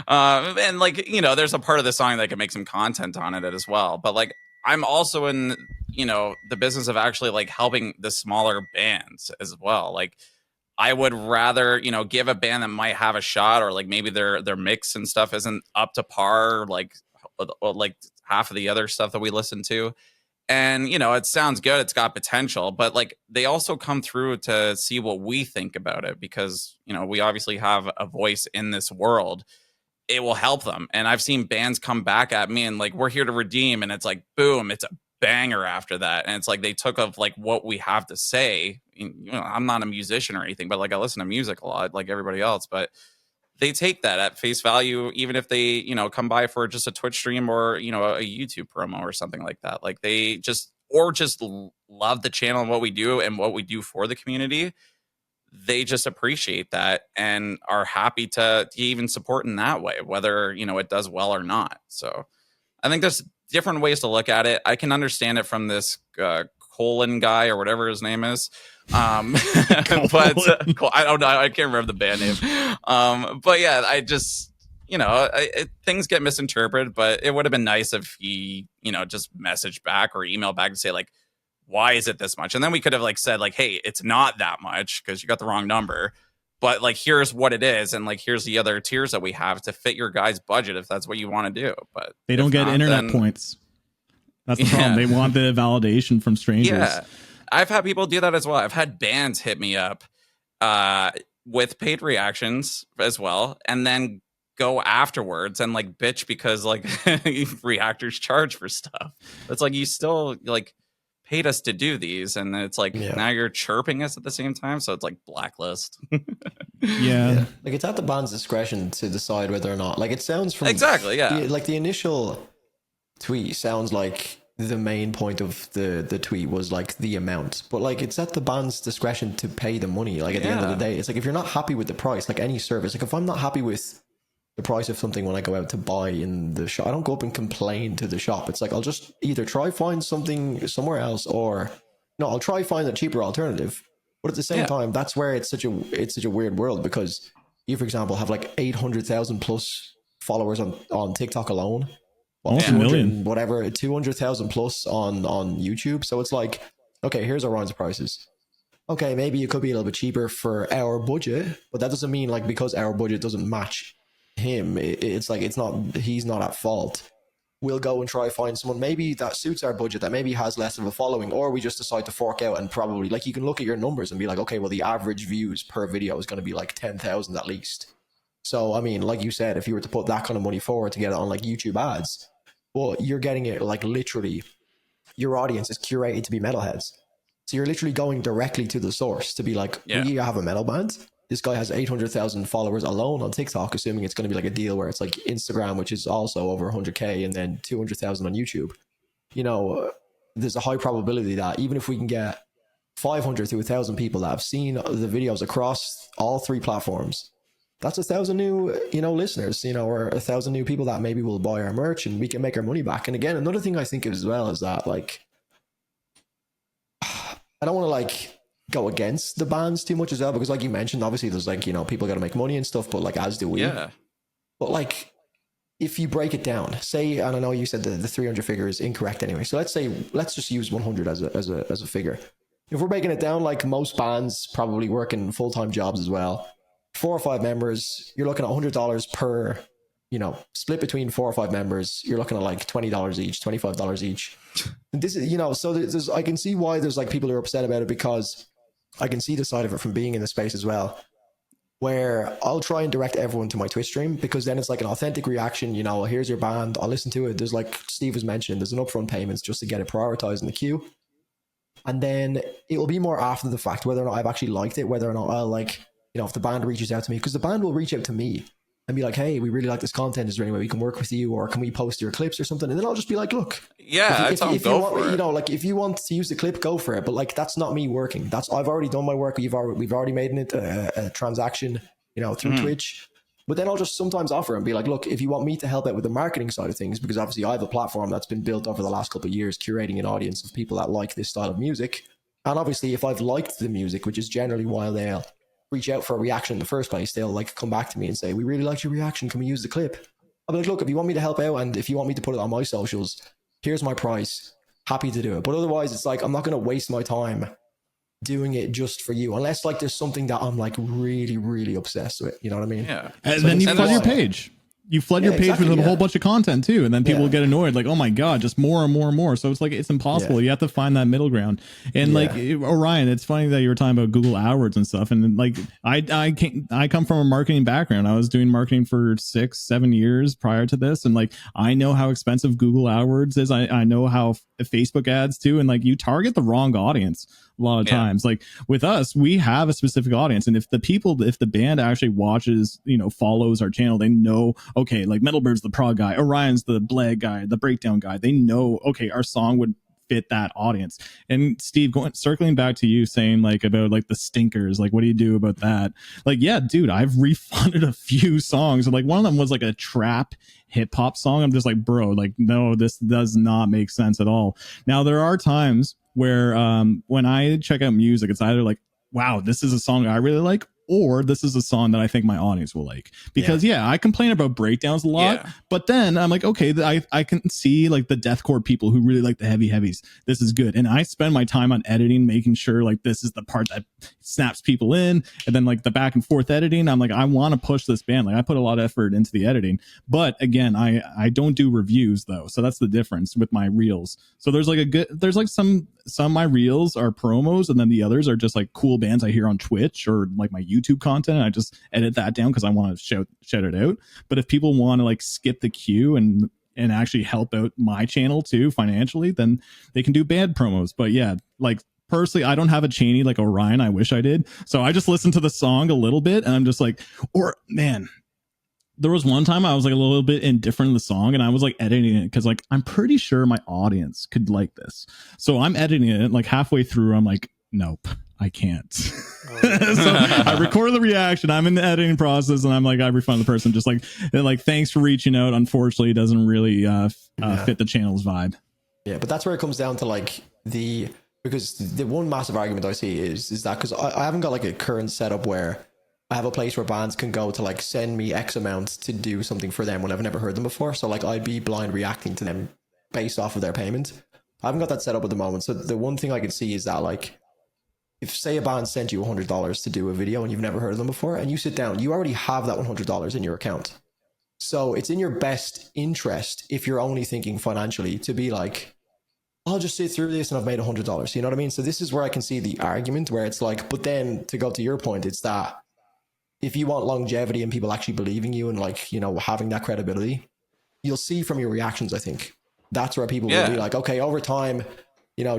And like, there's a part of the song that can make some content on it as well. But like, I'm also in, the business of actually like helping the smaller bands as well. Like, I would rather, give a band that might have a shot, or like maybe their mix and stuff isn't up to par, like half of the other stuff that we listen to. And it sounds good, it's got potential, but like they also come through to see what we think about it, because we obviously have a voice in this world. It will help them. And I've seen bands come back at me and like, we're here to redeem, and it's like, boom, it's a banger after that. And it's like they took of like what we have to say. I'm not a musician or anything, but like I listen to music a lot like everybody else, but they take that at face value, even if they, come by for just a Twitch stream or, a YouTube promo or something like that. Like they just love the channel and what we do and what we do for the community. They just appreciate that and are happy to even support in that way, whether, it does well or not. So I think there's different ways to look at it. I can understand it from this Colin guy or whatever his name is. But I don't know. I can't remember the band name. But yeah, I just, things get misinterpreted, but it would have been nice if he, just messaged back or emailed back and say like, why is it this much? And then we could have like said like, hey, it's not that much because you got the wrong number. But like, here's what it is. And like, here's the other tiers that we have to fit your guys' budget if that's what you want to do. But they don't get internet points. That's the problem. They want the validation from strangers. Yeah. I've had people do that as well. I've had bands hit me up with paid reactions as well, and then go afterwards and like bitch because like reactors charge for stuff. It's like, you still like paid us to do these, and it's like now you're chirping us at the same time, so it's like blacklist. Yeah, like it's at the band's discretion to decide whether or not, like, it sounds from exactly like the initial tweet sounds like the main point of the tweet was like the amount, but like it's at the band's discretion to pay the money. Like at the end of the day, it's like if you're not happy with the price, like any service, like if I'm not happy with the price of something when I go out to buy in the shop, I don't go up and complain to the shop. It's like I'll just either try find something somewhere else, or no, I'll try find a cheaper alternative. But at the same time, that's where it's such a weird world, because you, for example, have like 800,000 plus followers on TikTok alone. Almost a million, whatever, 200,000 plus on YouTube. So it's like, okay, here's Orion's prices. Okay, maybe it could be a little bit cheaper for our budget, but that doesn't mean like because our budget doesn't match him, it's like he's not at fault. We'll go and try find someone maybe that suits our budget, that maybe has less of a following, or we just decide to fork out and probably, like, you can look at your numbers and be like, okay, well, the average views per video is going to be like 10,000 at least. So I mean, like you said, if you were to put that kind of money forward to get it on like YouTube ads, well, you're getting it like literally, your audience is curated to be metalheads. So you're literally going directly to the source to be like, we have a metal band. This guy has 800,000 followers alone on TikTok, assuming it's going to be like a deal where it's like Instagram, which is also over 100K, and then 200,000 on YouTube. There's a high probability that even if we can get 500 to 1,000 people that have seen the videos across all three platforms, that's 1,000 new, listeners, or 1,000 new people that maybe will buy our merch, and we can make our money back. And again, another thing I think as well is that, like, I don't want to like go against the bands too much as well, because like you mentioned, obviously there's like, people got to make money and stuff, but like, as do we. Yeah. But like, if you break it down, say, and I know you said the 300 figure is incorrect anyway, so let's just use 100 as a figure. If we're breaking it down, like most bands probably working full-time jobs as well, 4 or 5 members, you're looking at $100 per, split between 4 or 5 members, you're looking at like $20 each, $25 each. This is, so there's, I can see why there's like people who are upset about it, because I can see the side of it from being in the space as well, where I'll try and direct everyone to my Twitch stream, because then it's like an authentic reaction. Here's your band, I'll listen to it. There's, like Steve was mentioning, there's an upfront payments just to get it prioritized in the queue. And then it will be more after the fact, whether or not I've actually liked it, whether or not I'll like, if the band reaches out to me, because the band will reach out to me and be like, hey, we really like this content. Is there any way we can work with you, or can we post your clips or something? And then I'll just be like, look, if you want, like if you want to use the clip, go for it. But like, that's not me working. I've already done my work. We've already made it a transaction, through Twitch. But then I'll just sometimes offer and be like, look, if you want me to help out with the marketing side of things, because obviously I have a platform that's been built over the last couple of years, curating an audience of people that like this style of music. And obviously if I've liked the music, which is generally why they'll reach out for a reaction in the first place, they'll like come back to me and say, we really liked your reaction. Can we use the clip? I'll be like, look, if you want me to help out and if you want me to put it on my socials, here's my price. Happy to do it. But otherwise it's like, I'm not going to waste my time doing it just for you, unless like there's something that I'm like really, really obsessed with. You know what I mean? Yeah. And So then you this flood is your why- page. You flood your page exactly, with a yeah. whole bunch of content too, and then people Yeah. get annoyed, like, "Oh my god, just more and more and more." So it's like it's impossible. Yeah. You have to find that middle ground. And like Orion, it's funny that you were talking about Google AdWords and stuff. And like I come from a marketing background. I was doing marketing for 6-7 years prior to this, and like I know how expensive Google AdWords is. I know how Facebook ads too, and like you target the wrong audience a lot of times. Like with us, we have a specific audience, and if the band actually watches, follows our channel, they know, okay, like Metalbird's the prog guy, Orion's the blag guy, the breakdown guy. They know, okay, our song would fit that audience. And Steve, circling back to you saying like about like the stinkers, like what do you do about that? Like, yeah, dude, I've refunded a few songs, and like one of them was like a trap hip hop song. I'm just like, bro, like, no, this does not make sense at all. Now there are times where when I check out music, it's either like, wow, this is a song I really like, or this is a song that I think my audience will like. Because I complain about breakdowns a lot, but then I'm like, okay, I can see like the deathcore people who really like the heavies. This is good. And I spend my time on editing, making sure like this is the part that snaps people in. And then like the back and forth editing, I'm like, I want to push this band. Like I put a lot of effort into the editing, but again, I don't do reviews though. So that's the difference with my reels. So there's like some of my reels are promos, and then the others are just like cool bands I hear on Twitch or like my YouTube content. And I just edit that down because I want to shout it out. But if people want to like skip the queue and actually help out my channel too financially, then they can do band promos. But yeah, like personally, I don't have a chainy like Orion. I wish I did. So I just listen to the song a little bit, and I'm just like, or man, there was one time I was like a little bit indifferent to the song, and I was like editing it because like I'm pretty sure my audience could like this. So I'm editing it, like halfway through, I'm like, nope, I can't. So I record the reaction. I'm in the editing process, and I'm like, I refund the person, just like thanks for reaching out. Unfortunately, it doesn't really fit the channel's vibe. Yeah, but that's where it comes down to like because the one massive argument I see is that because I haven't got like a current setup where I have a place where bands can go to like send me X amount to do something for them when I've never heard them before. So like I'd be blind reacting to them based off of their payment. I haven't got that set up at the moment. So the one thing I can see is that like if say a band sent you $100 to do a video and you've never heard of them before, and you sit down, you already have that $100 in your account. So it's in your best interest, if you're only thinking financially, to be like, I'll just sit through this and I've made $100. You know what I mean? So this is where I can see the argument where it's like, but then to go to your point, it's that if you want longevity and people actually believing you and like, having that credibility, you'll see from your reactions, I think. That's where people will be like, okay, over time,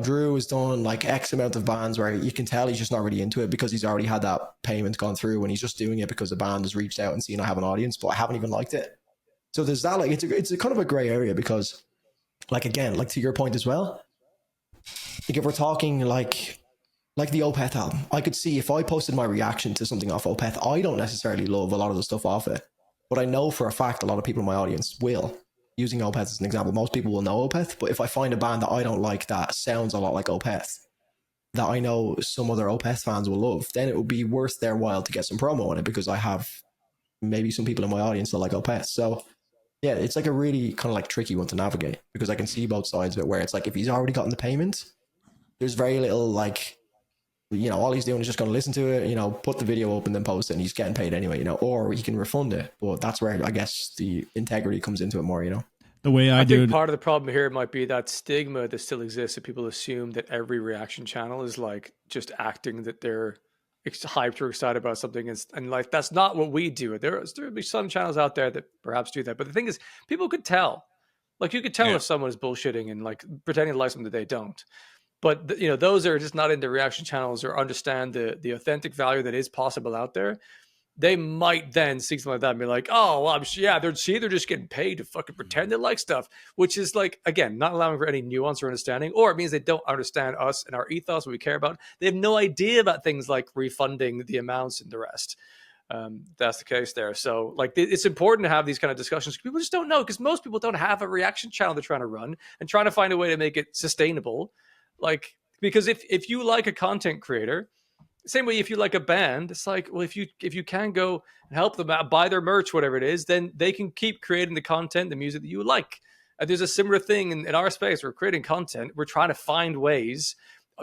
Drew has done like X amount of bands where you can tell he's just not really into it because he's already had that payment gone through and he's just doing it because the band has reached out and seen I have an audience, but I haven't even liked it. So there's that, like, it's a kind of a gray area because like, again, like to your point as well, like if we're talking like the Opeth album, I could see if I posted my reaction to something off Opeth, I don't necessarily love a lot of the stuff off it, but I know for a fact a lot of people in my audience will. Using Opeth as an example, most people will know Opeth, but if I find a band that I don't like that sounds a lot like Opeth, that I know some other Opeth fans will love, then it would be worth their while to get some promo on it because I have maybe some people in my audience that like Opeth. So yeah, it's like a really kind of like tricky one to navigate because I can see both sides of it where it's like if he's already gotten the payment, there's very little like, all he's doing is just going to listen to it, put the video up and then post it and he's getting paid anyway, or he can refund it. But that's where I guess the integrity comes into it more, The way I do think it. part of the problem here might be that stigma that still exists that people assume that every reaction channel is like just acting that they're hyped or excited about something. And like, that's not what we do. There'll be some channels out there that perhaps do that. But the thing is, people could tell. Like you could tell if someone is bullshitting and like pretending to like something that they don't. But those are just not into reaction channels or understand the authentic value that is possible out there. They might then see something like that and be like, oh, well, they're just getting paid to fucking pretend they like stuff, which is like, again, not allowing for any nuance or understanding, or it means they don't understand us and our ethos, what we care about. They have no idea about things like refunding the amounts and the rest. that's the case there. So like it's important to have these kind of discussions. People just don't know, because most people don't have a reaction channel they're trying to run and trying to find a way to make it sustainable. Like, because if you like a content creator, same way if you like a band, it's like, well, if you can go and help them out, buy their merch, whatever it is, then they can keep creating the content, the music that you like. And there's a similar thing in our space. We're creating content. We're trying to find ways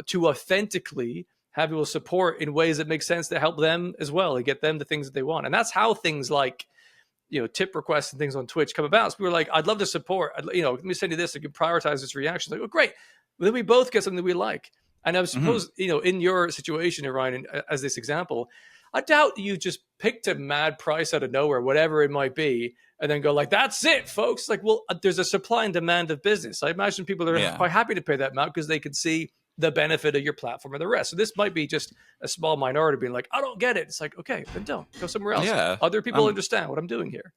to authentically have people support in ways that make sense to help them as well and get them the things that they want. And that's how things like, tip requests and things on Twitch come about. So we were like, I'd love to support, let me send you this. I can prioritize this reaction. Like, oh, great. Well, then we both get something that we like. And I suppose, in your situation, Ryan, as this example, I doubt you just picked a mad price out of nowhere, whatever it might be, and then go like, that's it, folks. Like, well, there's a supply and demand of business. I imagine people are quite happy to pay that amount because they can see the benefit of your platform and the rest. So this might be just a small minority being like, I don't get it. It's like, okay, then don't. Go somewhere else. Yeah, Other people understand what I'm doing here.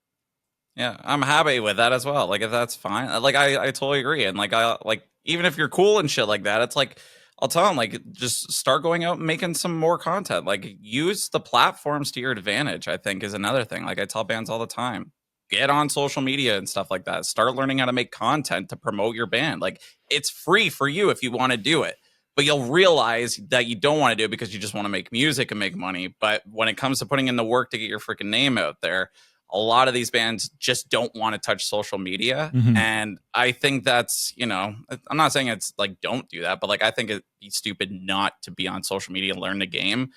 Yeah, I'm happy with that as well. Like, if that's fine. Like, I totally agree. And like, even if you're cool and shit like that, it's like, I'll tell them, like, just start going out and making some more content. Like, use the platforms to your advantage, I think, is another thing. Like, I tell bands all the time, get on social media and stuff like that. Start learning how to make content to promote your band. Like, it's free for you if you want to do it. But you'll realize that you don't want to do it because you just want to make music and make money. But when it comes to putting in the work to get your freaking name out there, a lot of these bands just don't want to touch social media. And I think that's, I'm not saying it's like, don't do that, but like, I think it'd be stupid not to be on social media and learn the game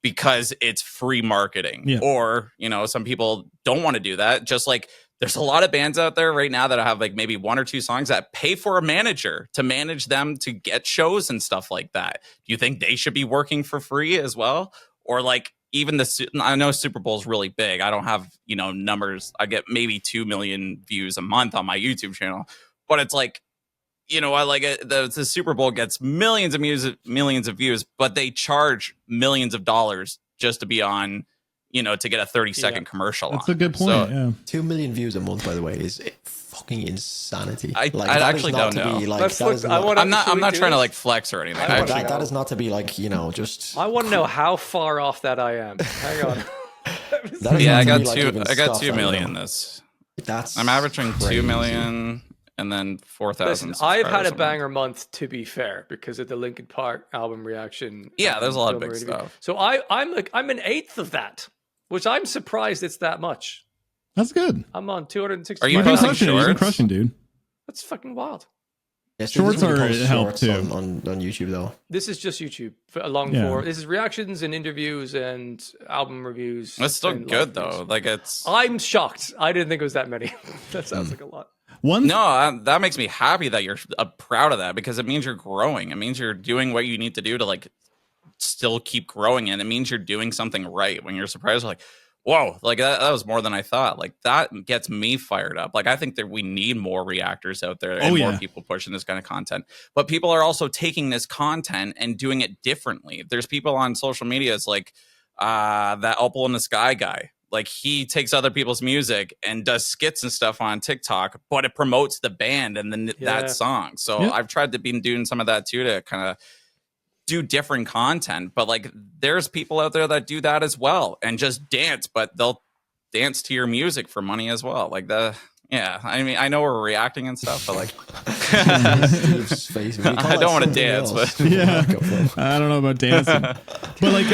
because it's free marketing. Yeah. Or, some people don't want to do that. Just like there's a lot of bands out there right now that have like maybe one or two songs that pay for a manager to manage them to get shows and stuff like that. Do you think they should be working for free as well? Or like, even I know Super Bowl is really big. I don't have, numbers. I get maybe 2 million views a month on my YouTube channel, but it's like, I like it. The Super Bowl gets millions of views, but they charge millions of dollars just to be on, to get a 30-second commercial. That's a good point. So, 2 million views a month, by the way, is fucking insanity. I actually don't know. I'm not trying to like flex or anything. That is not to be like, just. I want to know how far off that I am. Hang on. I got 2 million. I'm averaging crazy. 2 million and then 4,000. I've had a banger month, to be fair, because of the Linkin Park album reaction. Yeah, there's a lot of big stuff. So I'm an eighth of that, which I'm surprised it's that much. That's good. I'm on 260. Are you posting shorts? You've been crushing, dude. That's fucking wild. Yes, shorts are help too on YouTube though. This is just YouTube long form. This is reactions and interviews and album reviews. That's still good though. Like I'm shocked. I didn't think it was that many. That sounds like a lot. That makes me happy that you're proud of that, because it means you're growing. It means you're doing what you need to do to like still keep growing, and it means you're doing something right. When you're surprised, like, whoa, like that was more than I thought. Like that gets me fired up. Like I think that we need more reactors out there and more people pushing this kind of content. But people are also taking this content and doing it differently. There's people on social media, it's like that Opal in the Sky guy. Like he takes other people's music and does skits and stuff on TikTok, but it promotes the band and then that song. So I've tried to be doing some of that too, to kind of do different content. But like there's people out there that do that as well and just dance, but they'll dance to your music for money as well. Like I mean, I know we're reacting and stuff, but like I don't want to dance, but I don't know about dancing. But like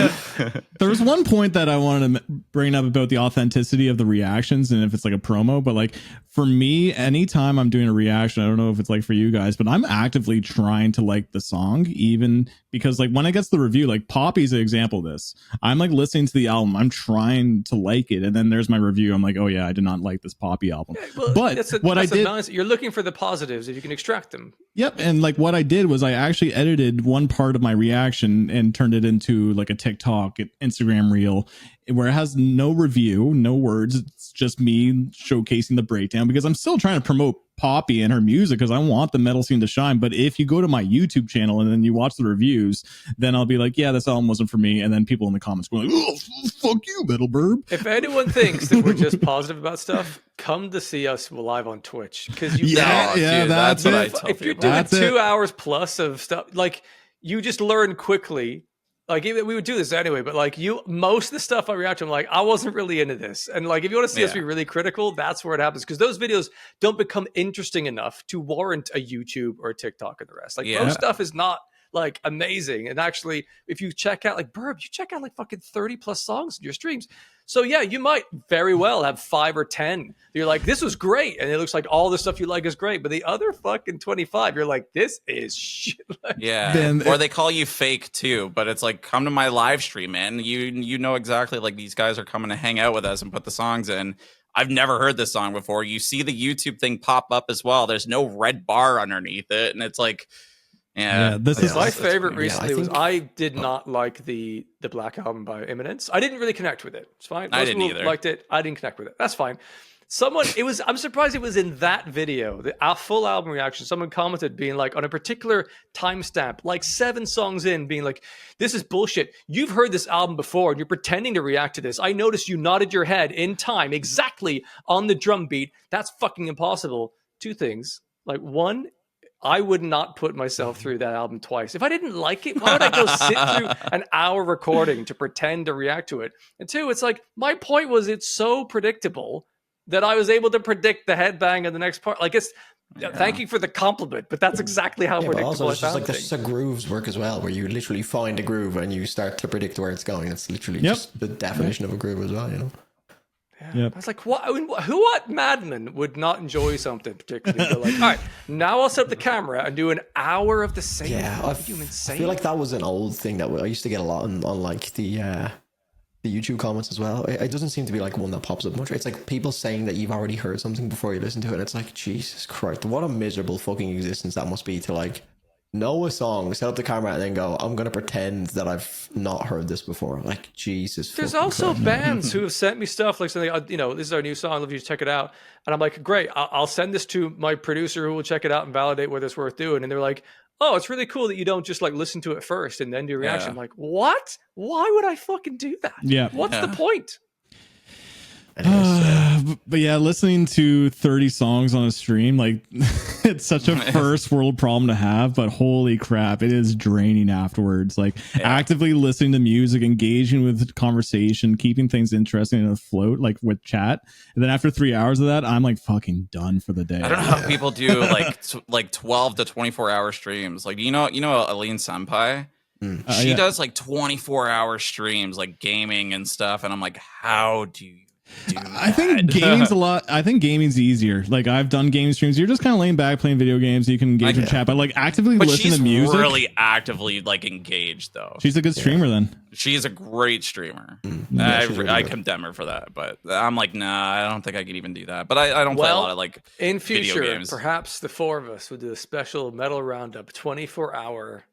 there was one point that I wanted to bring up about the authenticity of the reactions and if it's like a promo. But like for me, anytime I'm doing a reaction, I don't know if it's like for you guys, but I'm actively trying to like the song, even because like when it gets the review, like Poppy's an example of this. I'm like listening to the album, I'm trying to like it, and then there's my review. I'm like, oh yeah, I did not like this Poppy album. But what I did, you're looking for the positives if you can extract them. Yep. And like what I did was I actually edited one part of my reaction and turned it into like a TikTok, Instagram reel, where it has no review, no words. It's just me showcasing the breakdown, because I'm still trying to promote Poppy and her music because I want the metal scene to shine. But if you go to my YouTube channel and then you watch the reviews, then I'll be like, yeah, this album wasn't for me. And then people in the comments go like, oh, fuck you, metal burb. If anyone thinks that we're just positive about stuff, come to see us live on Twitch, because that's what I tell people. If you're doing 2 hours plus of stuff, like you just learn quickly like we would do this anyway, but like most of the stuff I react to, I'm like, I wasn't really into this. And like, if you want to see us be really critical, that's where it happens. Because those videos don't become interesting enough to warrant a YouTube or a TikTok and the rest. Like most stuff is not like amazing. And actually, if you check out like Burb, you check out like fucking 30 plus songs in your streams. So yeah, you might very well have 5 or 10. You're like, this was great. And it looks like all the stuff you like is great. But the other fucking 25, you're like, this is shit. Or they call you fake too. But it's like, come to my live stream, man. You know exactly like these guys are coming to hang out with us and put the songs in. I've never heard this song before. You see the YouTube thing pop up as well. There's no red bar underneath it. And it's like, this is my favorite recently. I did not like the Black Album by Imminence. I didn't really connect with it. It's fine. I didn't either. Liked it. I didn't connect with it. That's fine. I'm surprised it was in that video, the full album reaction. Someone commented being like, on a particular timestamp, like 7 songs in, being like, this is bullshit. You've heard this album before and you're pretending to react to this. I noticed you nodded your head in time exactly on the drum beat. That's fucking impossible. 2 things. Like, one, I would not put myself through that album twice. If I didn't like it, why would I go sit through an hour recording to pretend to react to it? And 2, it's like, my point was it's so predictable that I was able to predict the headbang of the next part. Like, it's thank you for the compliment, but that's exactly how predictable also, it's I found just like things. the grooves work as well, where you literally find a groove and you start to predict where it's going. It's literally just the definition of a groove as well, you know? I was like, what madman would not enjoy something particularly? They're like, all right, now I'll set up the camera and do an hour of the same. Yeah, I feel like that was an old thing that I used to get a lot on like the YouTube comments as well. It doesn't seem to be like one that pops up much. It's like people saying that you've already heard something before you listen to it. And it's like, Jesus Christ, what a miserable fucking existence that must be to like know a song, set up the camera, and then go, I'm going to pretend that I've not heard this before. Like, Jesus. There's also bands who have sent me stuff like something, this is our new song, I'd love you to check it out. And I'm like, great, I'll send this to my producer who will check it out and validate whether it's worth doing. And they're like, oh, it's really cool that you don't just like listen to it first and then do a reaction. I'm like, what? Why would I fucking do that? Yeah. What's the point? But yeah, listening to 30 songs on a stream, like it's such a first world problem to have, but holy crap, it is draining afterwards. Like actively listening to music, engaging with conversation, keeping things interesting and afloat, like with chat. And then after 3 hours of that, I'm like fucking done for the day. I don't know how people do like 12 to 24 hour streams. Like, you know, Aline Senpai? She does like 24-hour streams, like gaming and stuff. And I'm like, how do you I think gaming's gaming's easier. Like I've done gaming streams. You're just kind of laying back playing video games. You can engage with chat, but like actively listen to music. She's really actively like engaged though. She's a good streamer then. She's a great streamer. I condemn her for that, but I'm like, nah, I don't think I could even do that. But I don't play a lot of like in future, video games. Perhaps the 4 of us would do a special metal roundup 24-hour.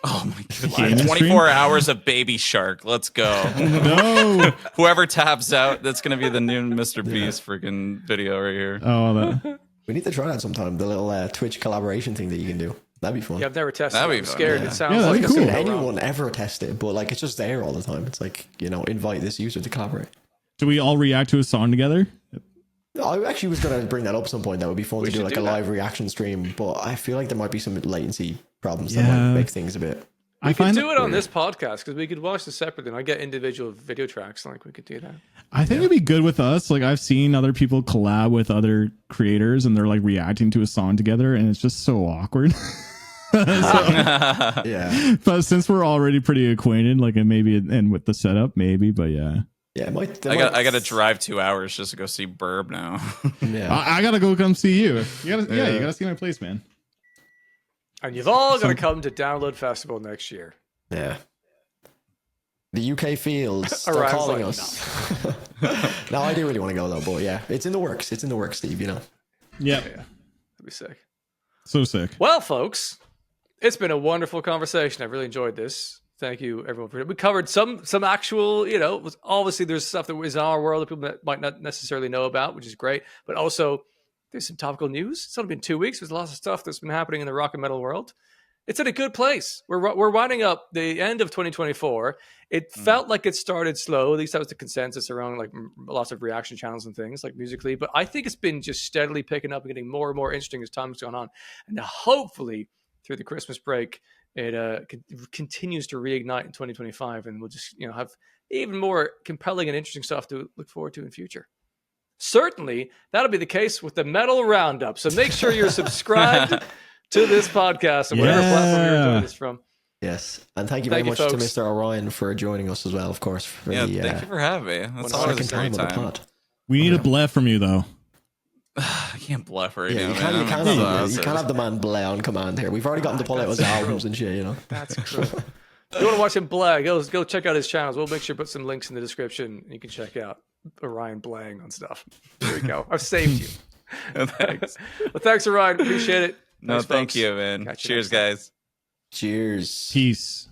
Oh my god! 24 hours of Baby Shark. Let's go. No. Whoever taps out, that's gonna be the new Mr. Beast freaking video right here. Oh, we need to try that sometime. The little Twitch collaboration thing that you can do. That'd be fun. Yeah, I've never tested it. I'm fun, scared. Yeah. It sounds like cool. it's Anyone ever test it, but like it's just there all the time. It's like, invite this user to collaborate. Do we all react to a song together? I actually was going to bring that up at some point. That would be fun to do like a live reaction stream, but I feel like there might be some latency problems that might make things a bit. We could do it on this podcast because we could watch this separately. And I get individual video tracks. Like we could do that. I think it'd be good with us. Like I've seen other people collab with other creators and they're like reacting to a song together and it's just so awkward. Yeah. But since we're already pretty acquainted, like and with the setup, maybe, but yeah. Yeah, I got to drive 2 hours just to go see Burb now. Yeah, I gotta go come see you. You gotta see my place, man. And you've all got to come to Download Festival next year. Yeah. The UK fields are Orine's calling like, us. No, I do really want to go though, but yeah, it's in the works. It's in the works, Steve. Yeah. That'd be sick. So sick. Well, folks, it's been a wonderful conversation. I really enjoyed this. Thank you, everyone, for it. We covered some actual, obviously there's stuff that is in our world that people might not necessarily know about, which is great. But also, there's some topical news. It's only been 2 weeks. There's lots of stuff that's been happening in the rock and metal world. It's in a good place. We're winding up the end of 2024. It felt like it started slow. At least that was the consensus around like lots of reaction channels and things like musically. But I think it's been just steadily picking up and getting more and more interesting as time's gone on. And hopefully through the Christmas break. It continues to reignite in 2025, and we'll just have even more compelling and interesting stuff to look forward to in future. Certainly, that'll be the case with the Metal Roundup. So make sure you're subscribed to this podcast on whatever platform you're doing this from. Yes, and thank you very much to Mr. Orion for joining us as well, of course. Thank you for having me. That's always a great time. We need a bleh from you, though. I can't bluff right you now, can't man. you can't have the man bleh on command here. We've already gotten to pull out his albums and shit, That's true. If you want to watch him bleh, go check out his channels. We'll make sure to put some links in the description. You can check out Orion blaying on stuff. There we go. I've saved you. Thanks. Well, thanks, Orion. Appreciate it. No, thank you, man. Cheers, guys. Cheers. Peace.